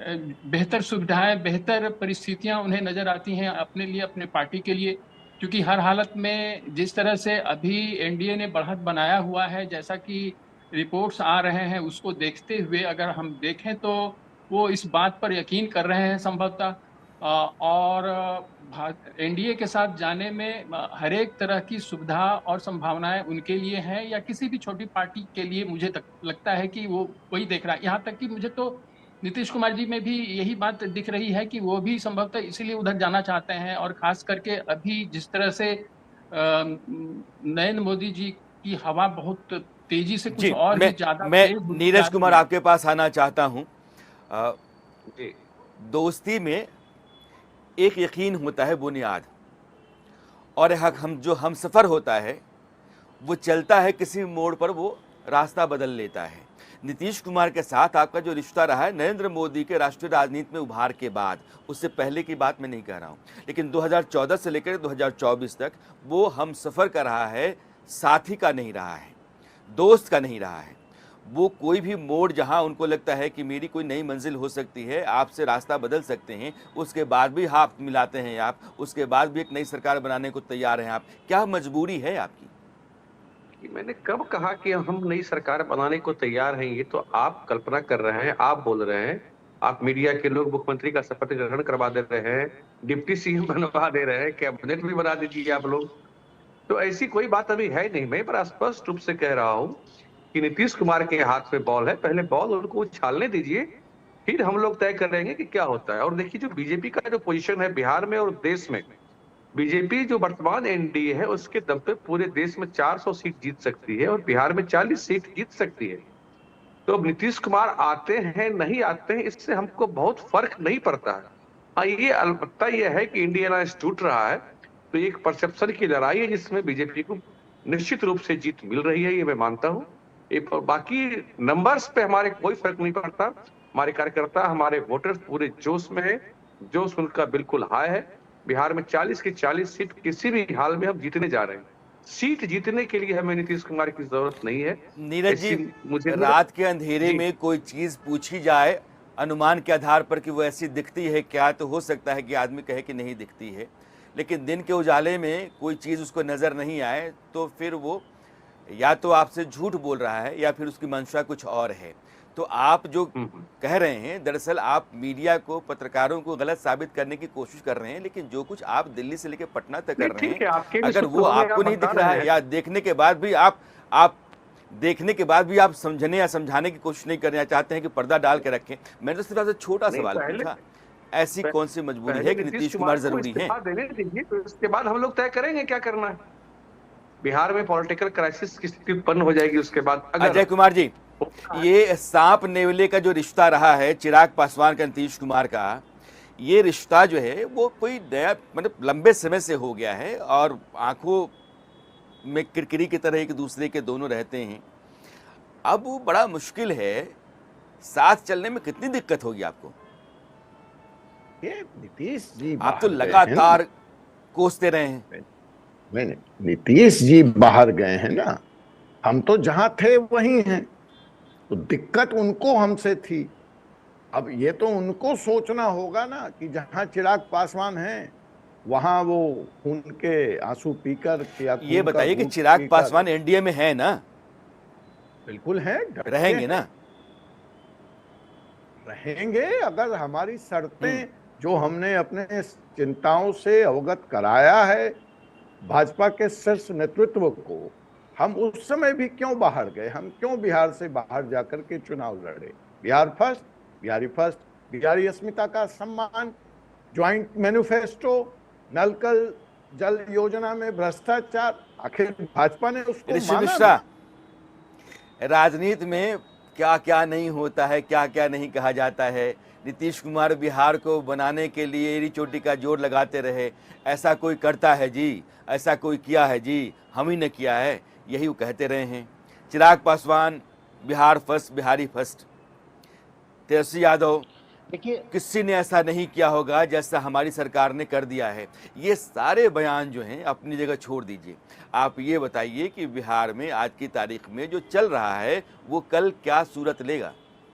बेहतर सुविधाएं, बेहतर परिस्थितियां उन्हें नजर आती हैं अपने लिए, अपने पार्टी के लिए। क्योंकि हर हालत में जिस तरह से अभी एनडीए ने बढ़त बनाया हुआ है, जैसा कि रिपोर्ट्स आ रहे हैं, उसको देखते हुए अगर हम देखें तो वो इस बात पर यकीन कर रहे हैं संभवतः, और एनडीए के साथ जाने में हर एक तरह की सुविधा और संभावनाएं उनके लिए हैं, या किसी भी छोटी पार्टी के लिए मुझे लगता है कि वो वही देख रहा है। यहाँ तक कि मुझे तो नीतीश कुमार जी में भी यही बात दिख रही है कि वो भी संभवतः इसीलिए उधर जाना चाहते हैं। और खास करके अभी जिस तरह से नरेंद्र मोदी जी की हवा बहुत तेजी से कुछ और भी ज्यादा, मैं नीरज कुमार आपके पास आना चाहता हूँ। दोस्ती में एक यकीन होता है बुनियाद, और हम सफ़र होता है वो चलता है, किसी मोड़ पर वो रास्ता बदल लेता है। नीतीश कुमार के साथ आपका जो रिश्ता रहा है नरेंद्र मोदी के राष्ट्रीय राजनीति में उभार के बाद, उससे पहले की बात मैं नहीं कह रहा हूँ, लेकिन 2014 से लेकर 2024 तक वो हम सफ़र का रहा है, साथी का नहीं रहा है, दोस्त का नहीं रहा है। वो कोई भी मोड़ जहां उनको लगता है कि मेरी कोई नई मंजिल हो सकती है, आपसे रास्ता बदल सकते हैं, उसके बाद भी हाथ मिलाते हैं आप, उसके बाद भी एक नई सरकार बनाने को तैयार हैं आप। क्या मजबूरी है आपकी? मैंने कब कहा कि हम नई सरकार बनाने को तैयार हैं? ये तो आप कल्पना कर रहे हैं, आप बोल रहे हैं। आप मीडिया के लोग मुख्यमंत्री का शपथ ग्रहण करवा दे रहे हैं, डिप्टी सीएम बनवा दे रहे हैं, कैबिनेट भी बना दीजिए आप लोग। तो ऐसी कोई बात अभी है नहीं। मैं बड़ा स्पष्ट रूप से कह रहा हूँ कि नीतीश कुमार के हाथ में बॉल है, पहले बॉल उनको उछालने दीजिए, फिर हम लोग तय करेंगे कि क्या होता है। और देखिए, जो बीजेपी का जो पोजीशन है बिहार में और देश में, बीजेपी जो वर्तमान एनडीए है उसके दम पे पूरे देश में 400 सीट जीत सकती है और बिहार में 40 सीट जीत सकती है। तो अब नीतीश कुमार आते हैं नहीं आते हैं, इससे हमको बहुत फर्क नहीं पड़ता है। हाँ, ये अलबत्ता यह है कि इंडिया अलायंस टूट रहा है, तो एक परसेप्शन की लड़ाई है जिसमें बीजेपी को निश्चित रूप से जीत मिल रही है, ये मैं मानता हूँ। बाकी नंबर्स पे हमारे कोई फर्क नहीं पड़ता। हमारे कार्यकर्ता, हमारे वोटर्स पूरे जोश में है, जोश उनका बिल्कुल हाई है। बिहार में 40 की 40 सीट किसी भी हाल में हम जीतने जा रहे हैं। सीट जीतने के लिए हमें नीतीश कुमार की जरूरत नहीं है। नीरज जी, रात के अंधेरे में कोई चीज पूछी जाए अनुमान के आधार पर कि वो ऐसी दिखती है क्या, तो हो सकता है कि आदमी कहे कि नहीं दिखती है, लेकिन दिन के उजाले में कोई चीज़ उसको नज़र नहीं आए तो फिर वो या तो आपसे झूठ बोल रहा है या फिर उसकी मंशा कुछ और है। तो आप जो कह रहे हैं, दरअसल आप मीडिया को, पत्रकारों को गलत साबित करने की कोशिश कर रहे हैं, लेकिन जो कुछ आप दिल्ली से लेकर पटना तक कर रहे हैं, अगर वो आपको नहीं दिख रहा है या देखने के बाद भी आप देखने के बाद भी आप समझने या समझाने की कोशिश नहीं करना चाहते हैं कि पर्दा डाल के रखें। मैंने तो सिर्फ छोटा सवाल पूछा, ऐसी कौन सी मजबूरी है कि नीतीश कुमार जरूरी है? तो इसके बाद हम लोग तय करेंगे क्या करना है। बिहार में पॉलिटिकल क्राइसिस की स्थिति उत्पन्न हो जाएगी उसके बाद। अजय कुमार जी, ये सांप नेवले का जो रिश्ता रहा है चिराग पासवान का नीतीश कुमार का, ये रिश्ता जो है वो कोई नया मतलब लंबे समय से हो गया है और आंखों में किरकिरी की तरह एक दूसरे के दोनों रहते हैं। अब वो बड़ा मुश्किल है, साथ चलने में कितनी दिक्कत होगी आपको? ये नीतीश जी आप तो लगातार कोसते रहे हैं। मैंने नीतीश जी बाहर गए हैं ना, हम तो जहां थे वहीं हैं, तो दिक्कत उनको हमसे थी। अब ये तो उनको सोचना होगा ना कि जहां चिराग पासवान हैं वहां वो खून के आंसू पीकर या ये बताइए कि चिराग पासवान एनडीए में है ना? बिल्कुल है, रहेंगे ना? रहेंगे अगर हमारी शर्तें जो हमने अपने चिंताओं से अवगत कराया है भाजपा के शीर्ष नेतृत्व को, हम उस समय भी क्यों बाहर गए, हम क्यों बिहार से बाहर जाकर के चुनाव लड़े? बिहार फर्स्ट, बिहारी फर्स्ट, बिहारी अस्मिता का सम्मान, ज्वाइंट मैनिफेस्टो, नल जल योजना में भ्रष्टाचार, आखिर भाजपा ने उसको माना ना। राजनीति में क्या क्या नहीं होता है, क्या क्या नहीं कहा जाता है। नीतीश कुमार बिहार को बनाने के लिए एड़ी चोटी का जोर लगाते रहे, ऐसा कोई करता है जी, ऐसा कोई किया है जी, हम ही ने किया है, यही वो कहते रहे हैं। Chirag Paswan Bihar first, Bihari first. तेजस्वी यादव, किसी ने ऐसा नहीं किया होगा जैसा हमारी सरकार ने कर दिया है। ये सारे बयान जो हैं अपनी जगह छोड़ दीजिए। आप ये बताइए कि बिहार में आज की तारीख में जो चल रहा है वो कल क्या सूरत लेगा?